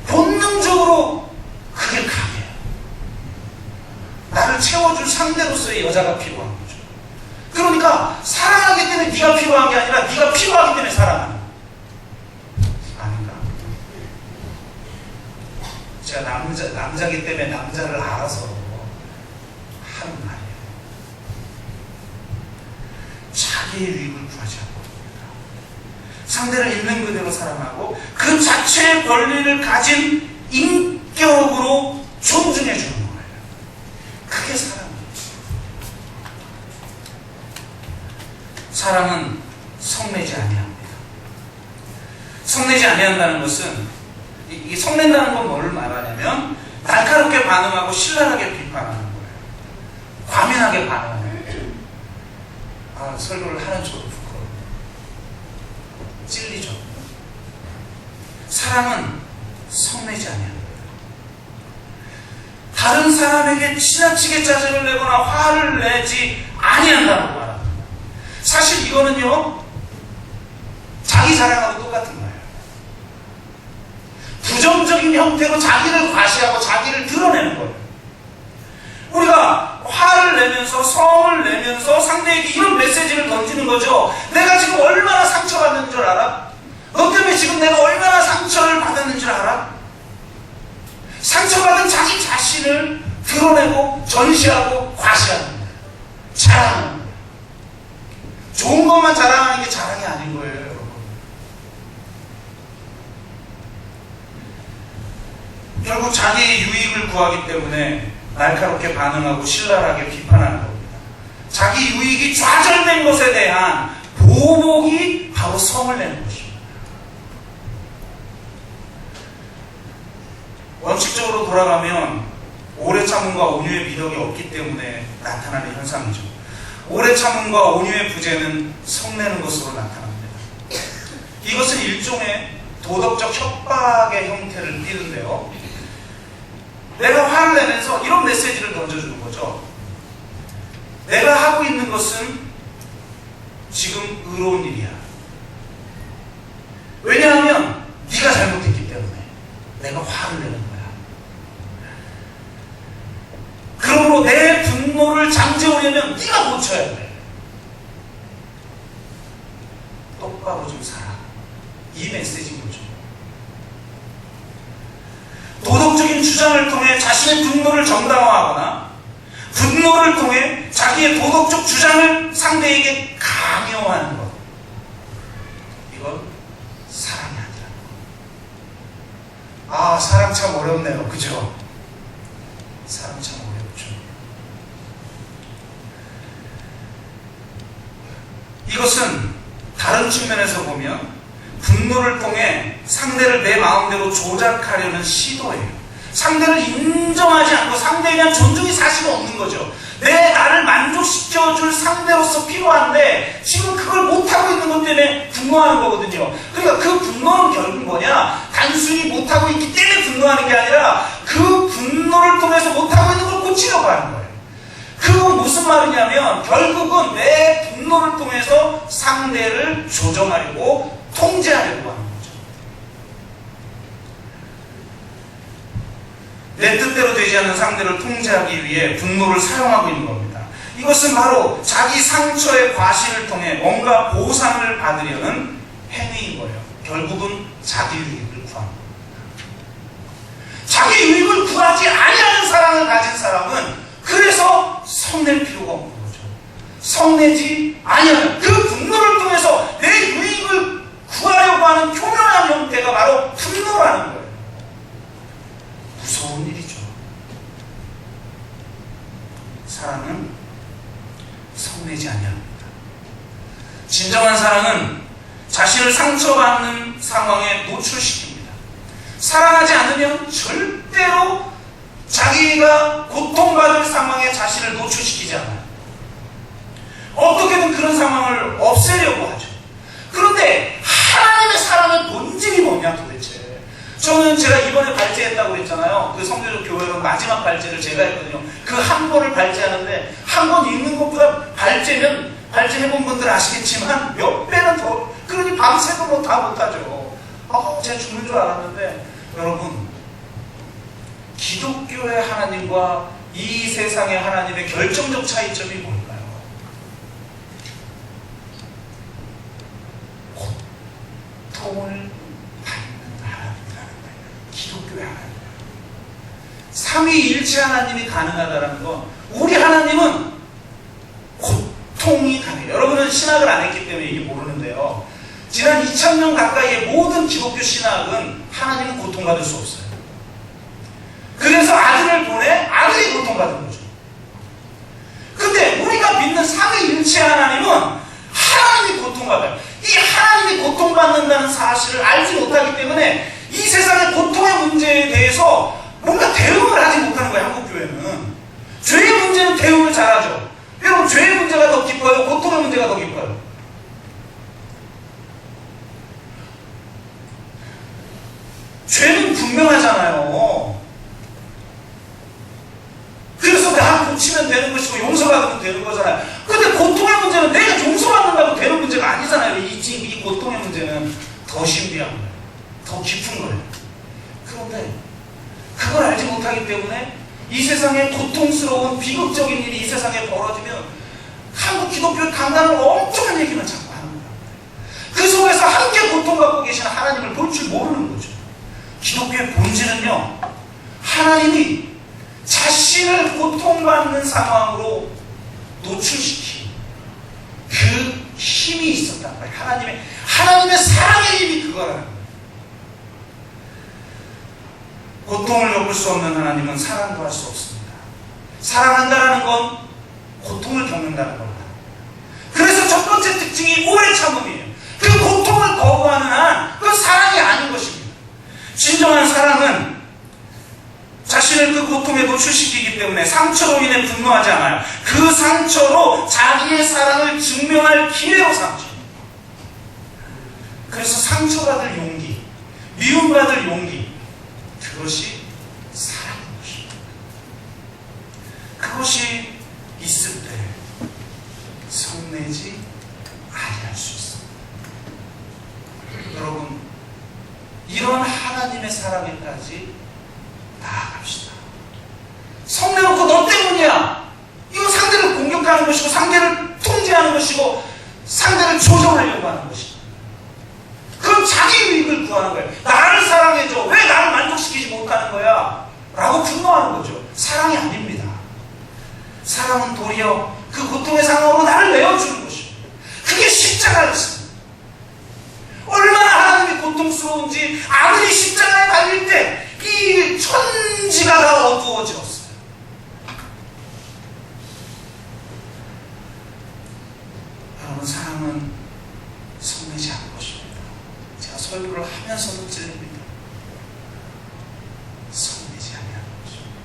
본능적으로 그게 강해요. 나를 채워줄 상대로서의 여자가 필요한 거죠. 그러니까 사랑하기 때문에 네가 필요한 게 아니라 네가 필요하기 때문에 사랑하는 거예요. 아닌가? 제가 남자기 때문에 남자를 알아서 하는 말이에요. 자기의 유익을 구하지 않고 상대를 있는 그대로 사랑하고 그 자체의 권리를 가진 인격으로 존중해 주는 거예요. 그게 사랑이에요. 사랑은 성내지 아니합니다. 성내지 아니한다는 것은 이 성낸다는 건 뭘 말하냐면 날카롭게 반응하고 신랄하게 비판하는 거예요. 과민하게 반응하는 거예요. 설교를 하는 저도 부끄러워요. 찔리죠. 사랑은 성내지 아니합니다. 다른 사람에게 지나치게 짜증을 내거나 화를 내지 아니한다고 말합니다. 사실 이거는요, 자기 자랑하고 똑같은 거예요. 부정적인 형태로 자기를 과시하고 자기를 드러내는 거예요. 우리가 화를 내면서 성을 내면서 상대에게 이런 메시지를 던지는 거죠. 내가 지금 얼마나 상처받는 줄 알아? 너 때문에 지금 내가 얼마나 상처를 받았는 줄 알아? 상처받은 자기 자신을 드러내고 전시하고 과시하는 거예요. 자랑하는 거예요. 좋은 것만 자랑하는 게 자랑이 아닌 거예요, 여러분. 결국 자기의 유익을 구하기 때문에 날카롭게 반응하고 신랄하게 비판하는 겁니다. 자기 유익이 좌절된 것에 대한 보복이 바로 성을 내는 것입니다. 원칙적으로 돌아가면 오래 참음과 온유의 미덕이 없기 때문에 나타나는 현상이죠. 오래 참음과 온유의 부재는 성내는 것으로 나타납니다. 이것은 일종의 도덕적 협박의 형태를 띠는데요. 내가 화를 내면서 이런 메시지를 던져주는 거죠. 내가 하고 있는 것은 지금 의로운 일이야. 왜냐하면 네가 잘못했기 때문에 내가 화를 내는 거야. 그러므로 내 분노를 잠재우려면 네가 고쳐야 돼. 똑바로 좀 살아. 이 메시지인 거죠. 도덕적인 주장을 통해 자신의 분노를 정당화하거나 분노를 통해 자기의 도덕적 주장을 상대에게 강요하는 것. 이건 사랑이 아니라. 사랑 참 어렵네요. 그죠? 사랑 참 어렵죠. 이것은 다른 측면에서 보면 분노를 통해 상대를 내 마음대로 조작하려는 시도예요. 상대를 인정하지 않고 상대에 대한 존중이 사실 없는 거죠. 나를 만족시켜줄 상대로서 필요한데 지금 그걸 못하고 있는 것 때문에 분노하는 거거든요. 그러니까 그 분노는 결국 뭐냐? 단순히 못하고 있기 때문에 분노하는 게 아니라 그 분노를 통해서 못하고 있는 걸 고치려고 하는 거예요. 그건 무슨 말이냐면 결국은 내 분노를 통해서 상대를 조정하려고 통제하려고 하는 거죠. 내 뜻대로 되지 않는 상대를 통제하기 위해 분노를 사용하고 있는 겁니다. 이것은 바로 자기 상처의 과시를 통해 뭔가 보상을 받으려는 행위인 거예요. 결국은 자기 유익을 구하는 거예요. 자기 유익을 구하지 아니하는 사랑을 가진 사람은 그래서 성낼 필요가 없는 거죠. 성내지 아니하는 그 분노를 통해서 내 유익을 구하려고 하는 교묘한 형태가 바로 분노라는 거예요. 무서운 일이죠. 사랑은 성내지 아니합니다. 진정한 사랑은 자신을 상처받는 상황에 노출시킵니다. 사랑하지 않으면 절대로 자기가 고통받을 상황에 자신을 노출시키지 않아요. 어떻게든 그런 상황을 없애려고 하죠. 그런데 하나님의 사랑의 본질이 뭐냐 도대체? 저는 제가 이번에 발제했다고 그랬잖아요. 그 성교적 교회론 마지막 발제를 제가 했거든요. 그 한 권을 발제하는데 한 권 읽는 것보다 발제해본 분들 아시겠지만 몇 배는 더, 그러니 밤새도 뭐 다 못하죠. 제가 죽는 줄 알았는데, 여러분, 기독교의 하나님과 이 세상의 하나님의 결정적 차이점이 뭘까요? 고통을 받는 하나님이라는 거예요. 기독교의 하나님. 삼위일체 하나님이 가능하다는 건, 우리 하나님은 고통이 가능해요. 여러분은 신학을 안 했기 때문에 이게 모르는데요. 지난 2000년 가까이의 모든 기독교 신학은 하나님은 고통받을 수 없어요. 그래서 아들을 보내 아들이 고통받은 거죠. 근데 우리가 믿는 삼위일체 하나님은 하나님이 고통받아요. 이 하나님이 고통받는다는 사실을 알지 못하기 때문에 이 세상의 고통의 문제에 대해서 뭔가 대응을 하지 못하는 거예요. 한국교회는. 죄의 문제는 대응을 잘하죠. 여러분, 죄의 문제가 더 깊어요? 고통의 문제가 더 깊어요? 죄는 분명하잖아요. 그래서 나 고치면 되는 것이고 용서받으면 되는 거잖아요. 근데 고통의 문제는 내가 용서받는다고 되는 문제가 아니잖아요. 이 고통의 문제는 더 신비한 거예요. 더 깊은 거예요. 그런데 그걸 알지 못하기 때문에 이 세상에 고통스러운 비극적인 일이 이 세상에 벌어지면 한국 기독교의 강단을 엉뚱한 얘기만 자꾸 하는 거예요. 그 속에서 함께 고통받고 계시는 하나님을 볼 줄 모르는 거죠. 기독교의 본질은요, 하나님이 자신을 고통받는 상황으로 노출시킨 그 힘이 있었단 말이에요. 하나님의 사랑의 힘이 그거라는 거예요. 고통을 엮을 수 없는 하나님은 사랑도 할 수 없습니다. 사랑한다는 건 고통을 겪는다는 겁니다. 그래서 첫 번째 특징이 오래 참음이에요. 그 고통을 거부하는 한 그건 사랑이 아닌 것입니다. 진정한 사랑은 자신을 그 고통에 노출시키기 때문에 상처로 인해 분노하지 않아요. 그 상처로 자기의 사랑을 증명할 기회로 삼죠. 그래서 상처받을 용기, 미움받을 용기, 그것이 사랑인 것입니다. 그것이 있을 때 성내지 아니할 수 있습니다. 여러분, 이런 하나님의 사랑에까지 나아갑시다. 성내놓고 너 때문이야. 이거 상대를 공격하는 것이고 상대를 통제하는 것이고 상대를 조정하려고 하는 것이고, 그럼 자기 유익을 구하는 거예요. 나를 사랑해줘. 왜 나를 만족시키지 못하는 거야? 라고 분노하는 거죠. 사랑이 아닙니다. 사랑은 도리어 그 고통의 상황으로 나를 내어주는 것입니다. 그게 십자가였습니다. 얼마나 하나님이 고통스러운지 아들이 십자가에 달릴 때 이 천지가 다 어두워졌어요. 여러분, 사랑은 성내지 않는 것입니다. 제가 설교를 하면서도 찔립니다. 성내지 아니하는 것입니다.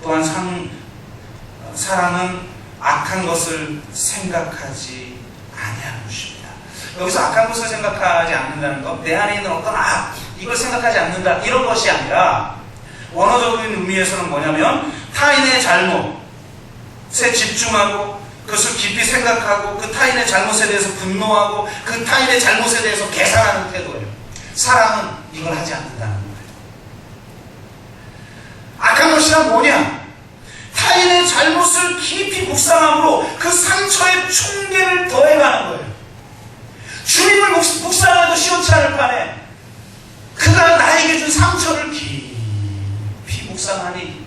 또한 사랑은 악한 것을 생각하지 아니하는 것입니다. 여기서 악한 것을 생각하지 않는다는 건 내 안에 있는 어떤 이걸 생각하지 않는다, 이런 것이 아니라 원어적인 의미에서는 뭐냐면 타인의 잘못에 집중하고 그것을 깊이 생각하고 그 타인의 잘못에 대해서 분노하고 그 타인의 잘못에 대해서 계산하는 태도예요. 사랑은 이걸 하지 않는다는 거예요. 악한 것이란 뭐냐? 타인의 잘못을 깊이 묵상함으로 그 상처에 총계를 더해가는 거예요. 주님을 묵상해도 시원치 않을 판에 그가 나에게 준 상처를 깊이 묵상하니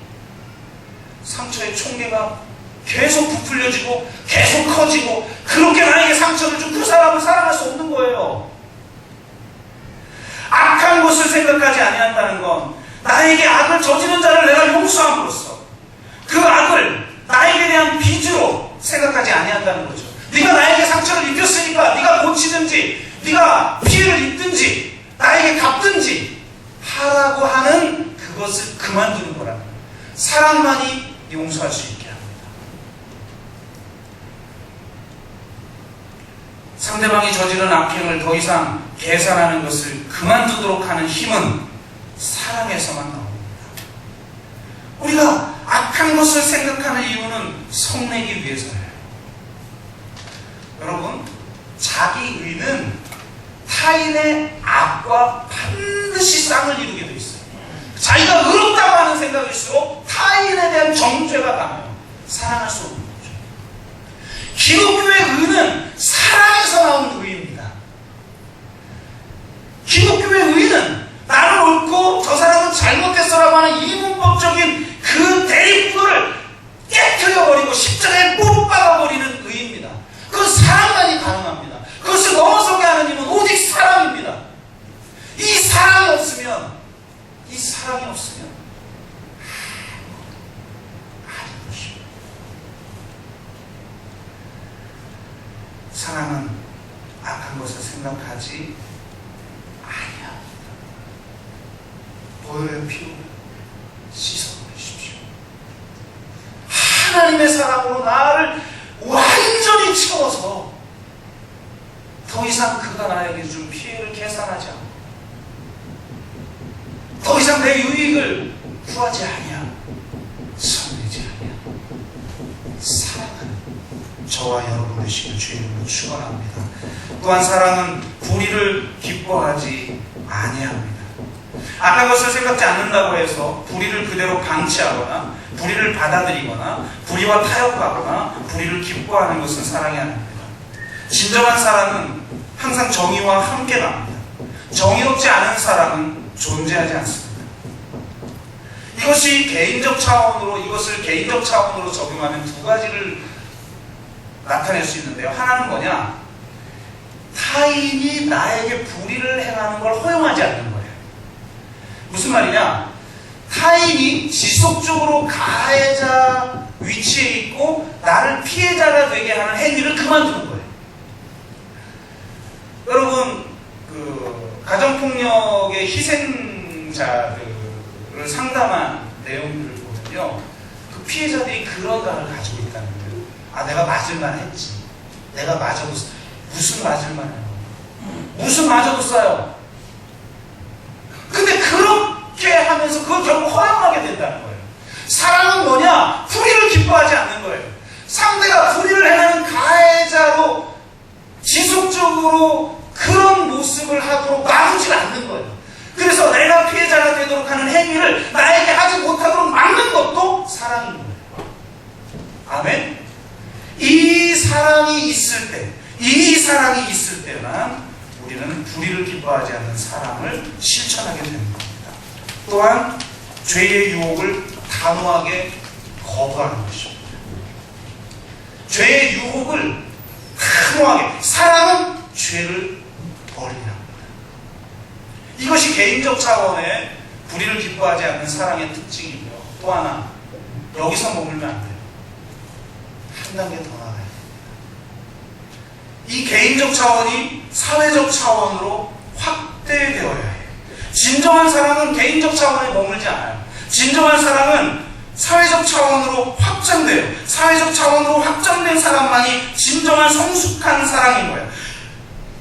상처의 총계가 계속 부풀려지고 계속 커지고, 그렇게 나에게 상처를 준 그 사람을 사랑할 수 없는 거예요. 악한 것을 생각하지 아니한다는 건 나에게 악을 저지른 자를 내가 용서함으로써 그 악을 나에게 대한 빚으로 생각하지 아니한다는 거죠. 네가 나에게 상처를 입혔으니까 네가 고치든지 네가 피해를 입든지 나에게 갚든지 하라고 하는 그것을 그만두는 거라. 사랑만이 용서할 수 있게 합니다. 상대방이 저지른 악행을 더 이상 계산하는 것을 그만두도록 하는 힘은 사랑에서만 나옵니다. 우리가 악한 것을 생각하는 이유는 성내기 위해서예요. 여러분, 자기의는 타인의 악과 반드시 쌍을 이루게 되어 있어요. 자기가 의롭다고 하는 생각일수록 타인에 대한 정죄가 강해요. 사랑할 수 없는 거죠. 기독교의 의는 사랑에서 나오는 의입니다. 기독교의 의는 나는 옳고 저 사람은 잘못했어라고 하는 이문법적인 그 대립구도를 깨트려버리고 십자가에 못 박아버리는 의입니다. 그건 사랑만이 가능합니다. 그것을 넘어서게 하는 힘은 오직 사랑입니다. 이 사랑이 없으면 아닌 것입니다. 사랑은 악한 것을 생각하지 아니야. 보혈의 피로 씻어버리십시오. 하나님의 사랑으로 나를 완전히 채워서 더 이상 그가 나에게 준 피해를 계산하지 않고 더 이상 내 유익을 구하지 아니야. 성내지 아니야. 사랑하는 저와 여러분 되시길 주의 이름으로 축원합니다. 또한 사랑은 불의를 기뻐하지 아니합니다. 악한 것을 생각지 않는다고 해서 불의를 그대로 방치하거나 불의를 받아들이거나 불의와 타협하거나 불의를 기뻐하는 것은 사랑이 아닙니다. 진정한 사랑은 항상 정의와 함께 갑니다. 정의롭지 않은 사랑은 존재하지 않습니다. 이것을 개인적 차원으로 적용하면 두 가지를 나타낼 수 있는데요. 하나는 뭐냐? 타인이 나에게 불의를 행하는 걸 허용하지 않는 거예요. 무슨 말이냐? 타인이 지속적으로 가해자 위치에 있고 나를 피해자가 되게 하는 행위를 그만두는 거예요. 여러분, 가정폭력의 희생자들을 상담한 내용들을 보면요, 그 피해자들이 그런 감을 가지고 있다는 거예요. 아, 내가 맞을만 했지. 내가 맞아도 무슨 맞을만 해요. 무슨 맞아도 싸요. 근데 그렇게 하면서 그걸 결국 허용하게 된다는 거예요. 사랑은 뭐냐? 불의를 기뻐하지 않는 거예요. 상대가 불의를 행하는 가해자로 지속적으로 그런 모습을 하도록 놔두질 않는 거예요. 그래서 내가 피해자가 되도록 하는 행위를 나에게 하지 못하도록 막는 것도 사랑인 거예요. 아멘? 이 사랑이 있을 때만 우리는 불의를 기뻐하지 않는 사랑을 실천하게 되는 겁니다. 또한 죄의 유혹을 단호하게 거부하는 것입니다. 죄의 유혹을 단호하게, 사랑은 죄를 버리는 겁니다. 이것이 개인적 차원의 불의를 기뻐하지 않는 사랑의 특징이고요. 또 하나, 여기서 머물면 안 돼요. 한 단계 더 나가야 돼요. 이 개인적 차원이 사회적 차원으로 확대되어야 해요. 진정한 사랑은 개인적 차원에 머물지 않아요. 진정한 사랑은 사회적 차원으로 확장돼요. 사회적 차원으로 확장된 사랑만이 진정한 성숙한 사랑인 거예요.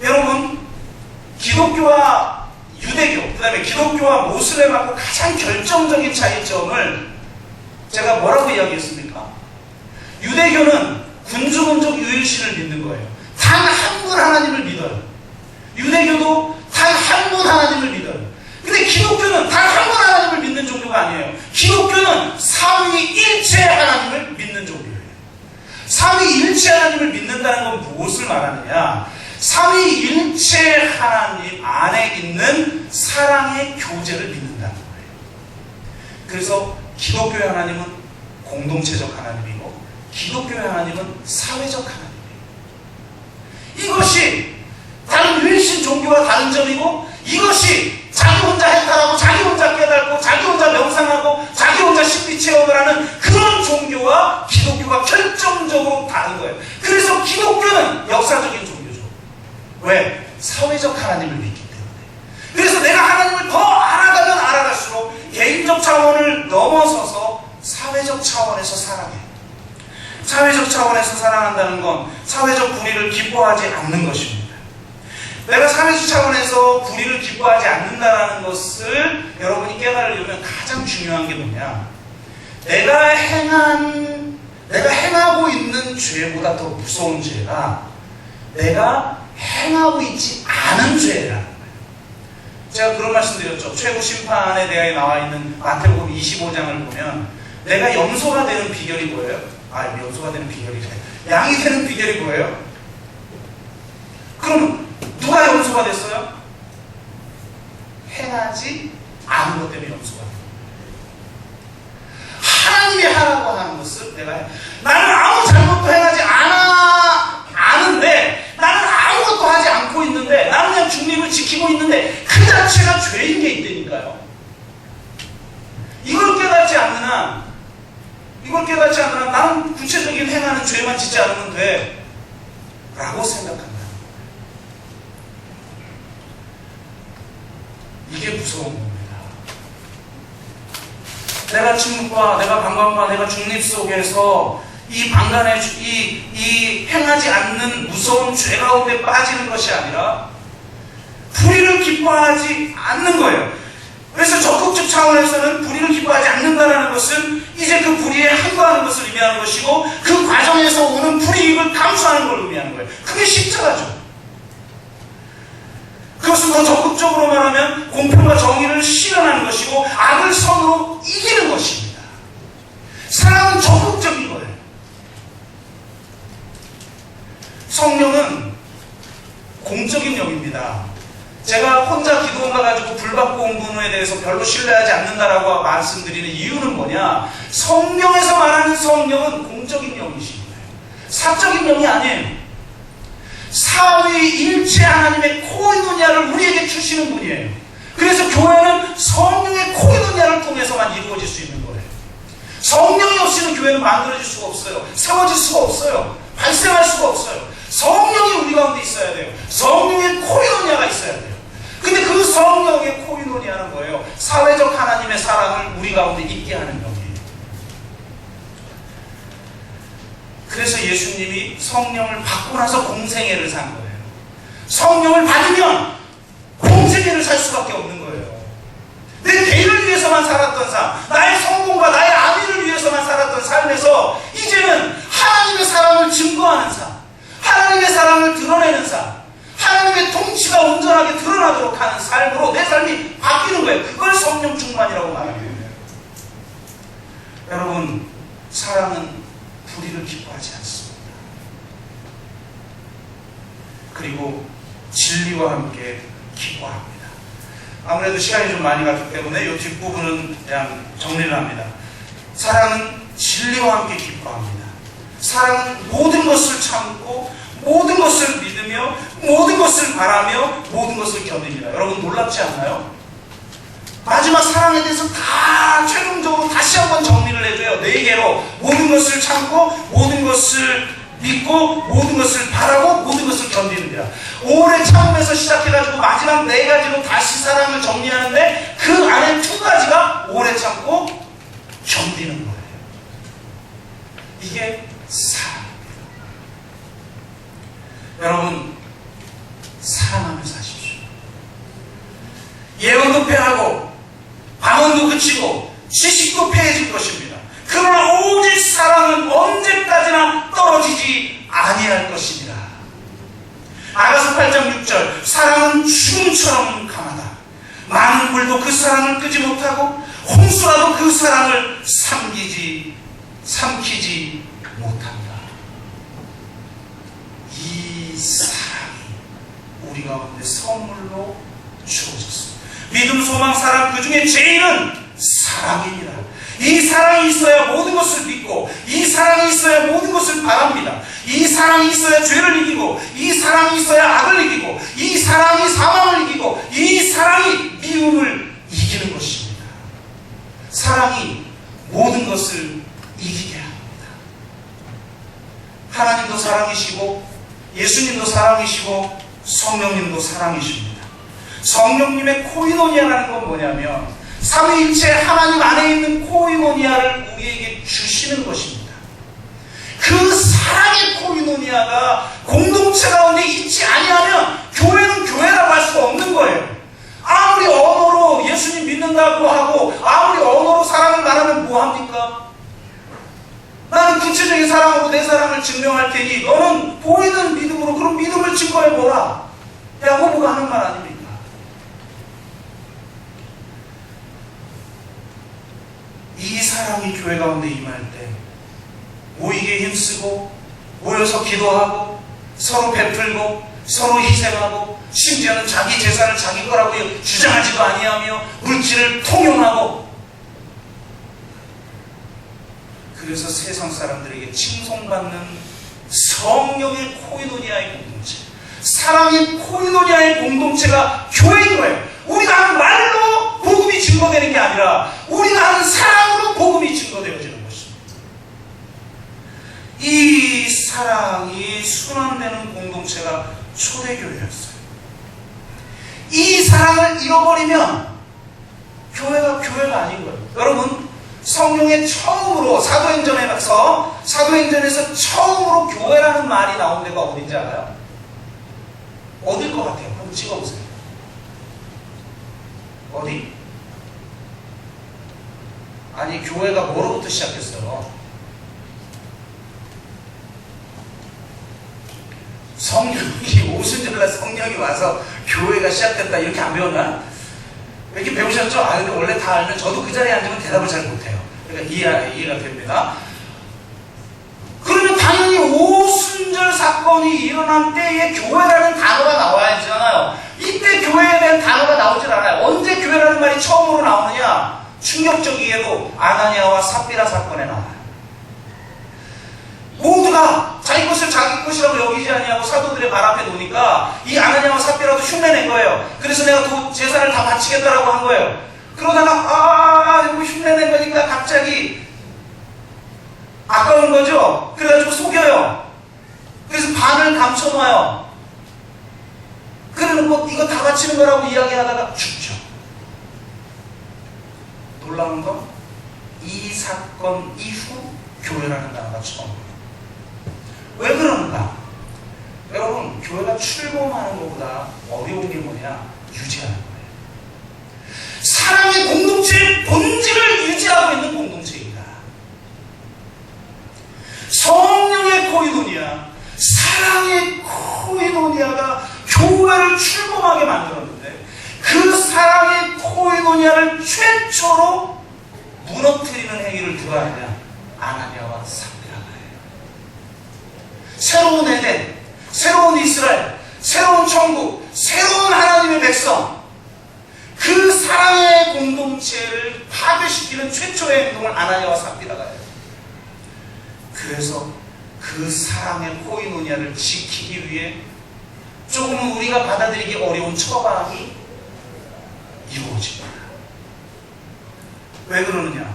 여러분, 기독교와 유대교, 그 다음에 기독교와 모슬렘하고 가장 결정적인 차이점을 제가 뭐라고 이야기했습니까? 유대교는 군주민족 유일신을 믿는 거예요. 단 한 분 하나님을 믿어요. 유대교도 단 한 분 하나님을 믿어요. 근데 기독교는 단 한 분 하나님을 믿는 종교가 아니에요. 기독교는 삼위일체 하나님을 믿는 종교예요. 삼위일체 하나님을 믿는다는 건 무엇을 말하느냐? 삼위일체 하나님 안에 있는 사랑의 교제를 믿는다는 거예요. 그래서 기독교의 하나님은 공동체적 하나님이고 기독교의 하나님은 사회적 하나님이에요. 이것이 다른 유일신 종교와 다른 점이고, 이것이 자기 혼자 해탈하고 자기 혼자 깨닫고 자기 혼자 명상하고 자기 혼자 신비 체험을 하는 그런 종교와 기독교가 결정적으로 다른 거예요. 그래서 기독교는 역사적인 종교죠. 왜? 사회적 하나님을 믿기 때문에. 그래서 내가 하나님을 더 알아가면 알아갈수록 개인적 차원을 넘어서서 사회적 차원에서 사랑해. 사회적 차원에서 사랑한다는 건 사회적 불의를 기뻐하지 않는 것입니다. 내가 사회적 차원에서 불의를 기뻐하지 않는다라는 것을 여러분이 깨달으려면 가장 중요한 게 뭐냐? 내가 행하고 있는 죄보다 더 무서운 죄가 내가 행하고 있지 않은 죄라는 거예요. 제가 그런 말씀 드렸죠. 최고 심판에 대하여 나와 있는 마태복음 25장을 보면 내가 염소가 되는 비결이 뭐예요? 염소가 되는 비결이래. 양이 되는 비결이 뭐예요? 그럼 누가 염소가 됐어요? 행하지 않은 것 때문에 염소가 돼요. 하나님이 하라고 하는 것을 나는 아무 잘못도 행하지 않은데 나는 아무것도 하지 않고 있는데 나는 그냥 중립을 지키고 있는데 그 자체가 죄인 게 있다니까요. 이걸 깨닫지 않는 한 나는 구체적인 행하는 죄만 짓지 않으면 돼 라고 생각한다. 이게 무서운 겁니다. 내가 침묵과 내가 방관과 내가 중립 속에서 이 방간의 이 행하지 않는 무서운 죄 가운데 빠지는 것이 아니라 불의를 기뻐하지 않는 거예요. 그래서 적극적 차원에서는 불의를 기뻐하지 않는다는 것은 이제 그 불의에 항거하는 것을 의미하는 것이고 그 과정에서 오는 불이익을 감수하는 걸 의미하는 거예요. 그게 십자가죠. 그것은 더 적극적으로 말하면 공평과 정의를 실현하는 것이고 악을 선으로 이기는 것입니다. 사랑은 적극적인 거예요. 성령은 공적인 영입니다. 제가 혼자 기도원 가가지고 불받고 온 분에 대해서 별로 신뢰하지 않는다라고 말씀드리는 이유는 뭐냐? 성령에서 말하는 성령은 공적인 영이십니다. 사적인 영이 아니에요. 삼위일체 하나님의 코이노니아를 우리에게 주시는 분이에요. 그래서 교회는 성령의 코이노니아를 통해서만 이루어질 수 있는 거예요. 성령이 없이는 교회는 만들어질 수가 없어요. 세워질 수가 없어요. 발생할 수가 없어요. 성령이 우리 가운데 있어야 돼요. 성령의 코이노니아가 있어야 돼요. 근데 그 성령의 코이노니아는 뭐예요? 사회적 하나님의 사랑을 우리 가운데 있게 하는 영이에요. 그래서 예수님이 성령을 받고 나서 공생애를 산 거예요. 성령을 받으면 공생애를 살 수밖에 없는 거예요. 내 개인을 위해서만 살았던 삶, 나의 성공과 나의 아비를 위해서만 살았던 삶에서 이제는 하나님의 사랑을 증거하는 삶, 하나님의 사랑을 드러내는 삶, 하나님의 통치가 온전하게 드러나도록 하는 삶으로 내 삶이 바뀌는 거예요. 그걸 성령 충만이라고 말하는 거예요. 여러분, 사랑은 불의를 기뻐하지 않습니다. 그리고 진리와 함께 기뻐합니다. 아무래도 시간이 좀 많이 갔기 때문에 이 뒷부분은 그냥 정리를 합니다. 사랑은 진리와 함께 기뻐합니다. 사랑은 모든 것을 참고 모든 것을 믿으며 모든 것을 바라며 모든 것을 견딥니다. 여러분 놀랍지 않나요? 마지막 사랑에 대해서 다 최종적으로 다시 한번 정리를 해줘요. 4개로 모든 것을 참고 모든 것을 믿고 모든 것을 바라고 모든 것을 견디는데요. 오래 참으면서 시작해가지고 마지막 4가지로 다시 사랑을 정리하는데 그 안에 2가지가 오래 참고 견디는 거예요. 이게 사랑입니다. 여러분 사랑하며 사십시오. 예언도 패하고 방언도 그치고 지식도 패해질 것입니다. 그러나 오직 사랑은 언제까지나 떨어지지 아니할 것입니다. 아가서 8장 6절 사랑은 죽음처럼 강하다. 많은 불도 그 사랑을 끄지 못하고 홍수라도 그 사랑을 삼키지 못한다. 이 사랑이 우리 가운데 선물로 주어졌습니다. 믿음, 소망, 사랑 그 중에 제일은 사랑입니다. 이 사랑이 있어야 모든 것을 믿고 이 사랑이 있어야 모든 것을 바랍니다. 이 사랑이 있어야 죄를 이기고 이 사랑이 있어야 악을 이기고 이 사랑이 사망을 이기고 이 사랑이 미움을 이기는 것입니다. 사랑이 모든 것을 이기게 합니다. 하나님도 사랑이시고 예수님도 사랑이시고 성령님도 사랑이십니다. 성령님의 코이노니아라는 건 뭐냐면 삼위일체 하나님 안에 있는 코이노니아를 우리에게 주시는 것입니다. 그 사랑의 코이노니아가 공동체 가운데 있지 아니하면 교회는 교회라고 할 수가 없는 거예요. 아무리 언어로 예수님 믿는다고 하고 아무리 언어로 사랑을 말하면 뭐합니까? 나는 구체적인 사랑으로 내 사랑을 증명할 테니 너는 보이는 믿음으로 그런 믿음을 증거해보라. 야고보가 하는 말 아닙니까? 이 사랑이 교회 가운데 임할 때 모이게 힘쓰고 모여서 기도하고 서로 베풀고 서로 희생하고 심지어는 자기 재산을 자기 거라고 주장하지도 아니하며 물질을 통용하고, 그래서 세상 사람들에게 칭송받는 성령의 코이노니아의 공동체, 사랑의 코이노니아의 공동체가 교회인 거예요. 우리가 하는 말로 복음이 증거되는 게 아니라 우리가 하는 사랑으로 복음이 증거되어지는 것입니다. 이 사랑이 순환되는 공동체가 초대교회였어요. 이 사랑을 잃어버리면 교회가 아닌 거예요. 여러분, 성경에 처음으로 사도행전에서 처음으로 교회라는 말이 나온 데가 어딘지 알아요? 어딜 것 같아요? 한번 찍어보세요. 어디? 아니, 교회가 뭐로부터 시작했어요? 성령이, 오순절날 성령이 와서 교회가 시작됐다 이렇게 안 배웠나? 이렇게 배우셨죠? 아, 근데 원래 다 알면 저도 그 자리에 앉으면 대답을 잘 못해요. 그러니까 이해가 됩니다. 그러면 당연히 오순절 사건이 일어난 때에 교회라는 단어가 나와야 되잖아요. 이때 교회에 대한 단어가 나오질 않아요. 언제 교회라는 말이 처음으로 나오느냐? 충격적이게도 아나니아와 삽비라 사건에 나와요. 모두가 자기 것을 자기 것이라고 여기지 아니하고 사도들의 발 앞에 놓으니까 이 아나니아와 삽비라도 흉내낸 거예요. 그래서 내가 제사를 다 바치겠다라고 한 거예요. 그러다가 이거 흉내낸 거니까 갑자기 아까운 거죠. 그래가지고 속여요. 그래서 반을 감춰놔요. 그러는 거 이거 다 바치는 거라고 이야기하다가 죽죠. 놀라운 건 이 사건 이후 교회라는 단어가 처음이에요. 왜 그러는가? 여러분, 교회가 출범하는 것보다 어려운 게 뭐냐? 유지하는 거예요. 사랑의 공동체의 본질을 유지하고 있는 공동체입니다. 성령의 코이노니아, 사랑의 코이노니아가 교회를 출범하게 만들었는데 그 사랑의 코이노니아를 최초로 무너뜨리는 행위를 누가 하냐? 아나니아와 삽비라가예요. 새로운 에덴, 새로운 이스라엘, 새로운 천국, 새로운 하나님의 백성, 그 사랑의 공동체를 파괴시키는 최초의 행동을 아나니아와 삽비라가 해요. 그래서 그 사랑의 코이노니아를 지키기 위해 조금 우리가 받아들이기 어려운 처방이 이루어집니다. 왜 그러느냐?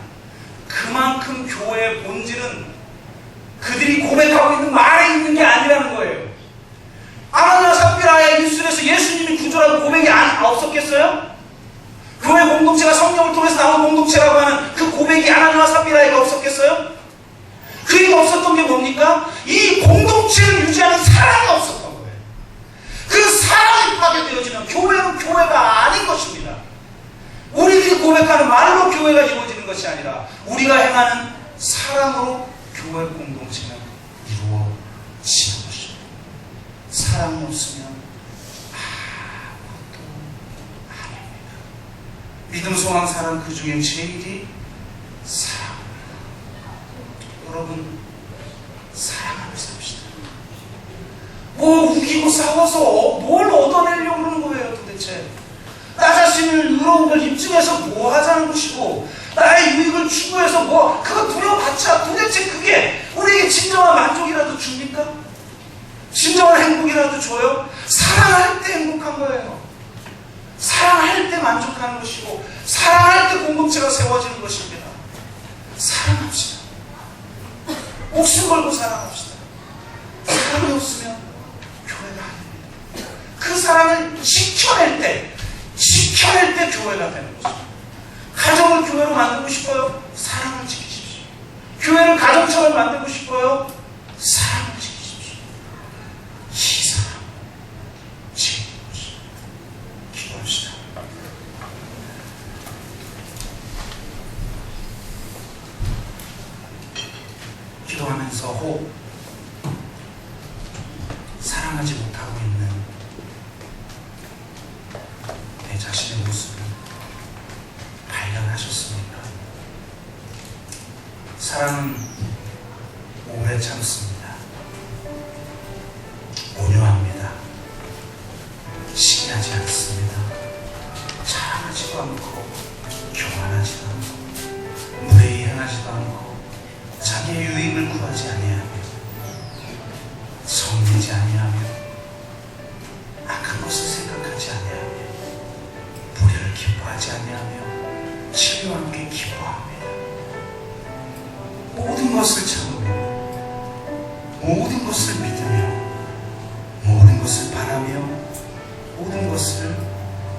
그만큼 교회의 본질은 그들이 고백하고 있는 말에 있는 게 아니라는 거예요. 아나니아와 삽비라의 입술에서 예수님이 구조라고 고백이 없었겠어요? 교회 공동체가 성령을 통해서 나온 공동체라고 하는 그 고백이 아나니아와 삽비라에게 없었겠어요? 그 얘기가 없었던 게 뭡니까? 이 공동체를 유지하는 사랑이 없었던 거예요. 그 사랑이 파괴되어지면 교회는 교회가 아닌 것입니다. 우리들이 고백하는 말로 교회가 이루어지는 것이 아니라 우리가 행하는 사랑으로 교회 공동체는 이루어지는 것입니다. 사랑이 없으면 아무것도 아닙니다. 믿음, 소망, 사랑 그 중에 제일이 사랑입니다. 여러분, 사랑하며 삽시다. 뭐 우기고 싸워서 뭘 얻어내려고 그러는 거예요 도대체. 나 자신을 의로운 걸 입증해서 뭐 하자는 것이고 나의 유익을 추구해서 뭐 그거 두려워봤자 도대체 그게 우리에게 진정한 만족이라도 줍니까? 진정한 행복이라도 줘요? 사랑할 때 행복한 거예요. 사랑할 때 만족하는 것이고 사랑할 때 공동체가 세워지는 것입니다. 사랑합시다. 목숨 걸고 사랑합시다. 사랑이 없으면 교회가 아닙니다. 그 사랑을 지켜낼 때 교회가 되는 것입니다. 가정을 교회로 만들고 싶어요? 사랑을 지키십시오. 교회를 가정처럼 만들고 싶어요? 사랑을 지키십시오. 이 사랑 지키는 것입니다. 기도하면서 혹 사랑하지 못하고 있는 내 자신의 모습을 발견하셨습니까? 사랑은 오래 참습니다. 온유합니다. 시기하지 않습니다. 자랑하지도 않고 교만하지도 않고 무례히 행하지도 않고 자기의 유익을 구하지 아니하며 성내지 아니하며 악한 것을 생각하지 아니하며 불의를 기뻐하지 아니하며 진리와 함께 기뻐합니다. 모든 것을 참으며 모든 것을 믿으며 모든 것을 바라며 모든 것을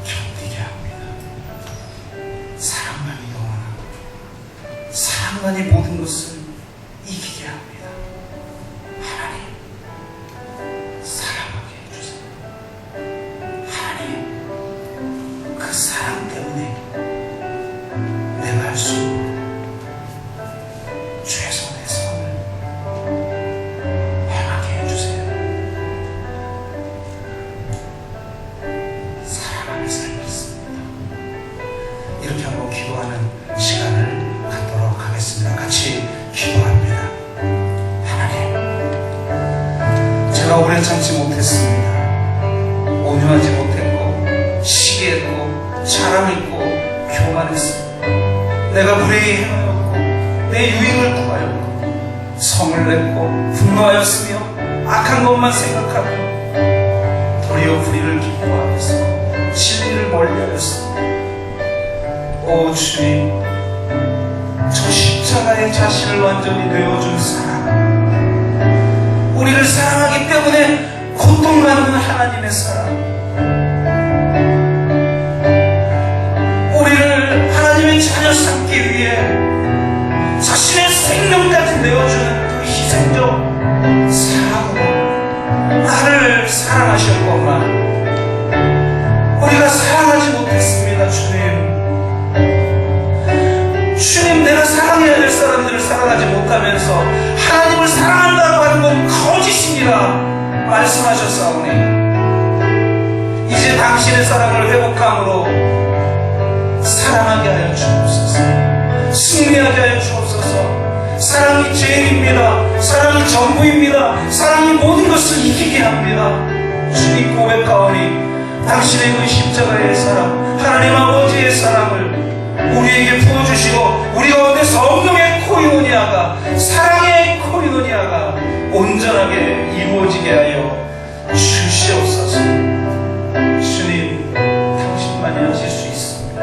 견디게 합니다. 사랑만이 영원하고 사랑만이 모든 것을 이기게 합니다. 하나님, 사랑하게 해주세요. 하나님, 그 사랑 때문에 내가 할 수 있는 최선의 삶을 행하게 해주세요. 사랑하며 살겠습니다. 이렇게 한번 기도하는 시간을 갖도록 하겠습니다. 같이 기도합니다. 하나님, 제가 오래 참지 못했습니다. 온유하지 못했고 시기했고 자랑했고 교만했습니다. 내가 무례히 행하였고 내 유익을 구하였고 성을 냈고 분노하였으며 악한 것만 생각하며 도리어 불의를 기뻐하면서 진리를 멀리하였습니다. 오 주님, 저 십자가의 자신을 완전히 내어준 사랑, 우리를 사랑하기 때문에 고통받는 하나님의 사랑, 우리를 하나님의 자녀 삼기 위해 자신의 생명까지 내어주는 그 희생적 사랑으로 나를 사랑하셨건만 우리가 사랑하지 못했습니다. 주님, 내가 사랑해야 될 사람들을 사랑하지 못하면서 하나님을 사랑한다고 하는 건 거짓입니다 말씀하셨사오니 이제 당신의 사랑을 회복함으로 사랑하게 하여 주옵소서. 승리하게 하여 주옵소서. 사랑이 제일입니다. 사랑이 전부입니다. 사랑이 모든 것을 이기게 합니다. 주님, 고백하오니 당신의 그 십자가의 사랑, 하나님 아버지의 사랑을 우리에게 부어주시고 우리 가운데 성령의 코이노니아가, 사랑의 코이노니아가 온전하게 이루어지게 하여 주시옵소서. 주님, 당신만이 하실 수 있습니다.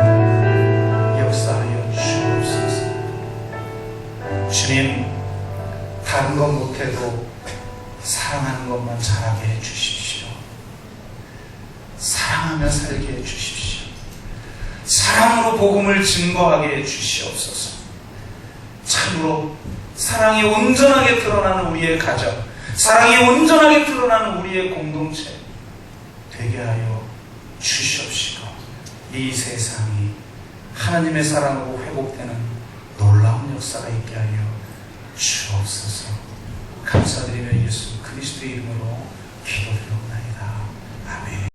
역사하여 주옵소서. 주님, 다른 것 못해도 사랑하는 것만 잘하게 해주십시오. 사랑하며 살게 해주십시오. 사랑으로 복음을 증거하게 해주시옵소서. 참으로 사랑이 온전하게 드러나는 우리의 가정, 사랑이 온전하게 드러나는 우리의 공동체 되게 하여 주시옵시고 이 세상이 하나님의 사랑으로 회복되는 놀라운 역사가 있게 하여 주옵소서. 감사드리며 예수 그리스도의 이름으로 기도드립니다. 아멘.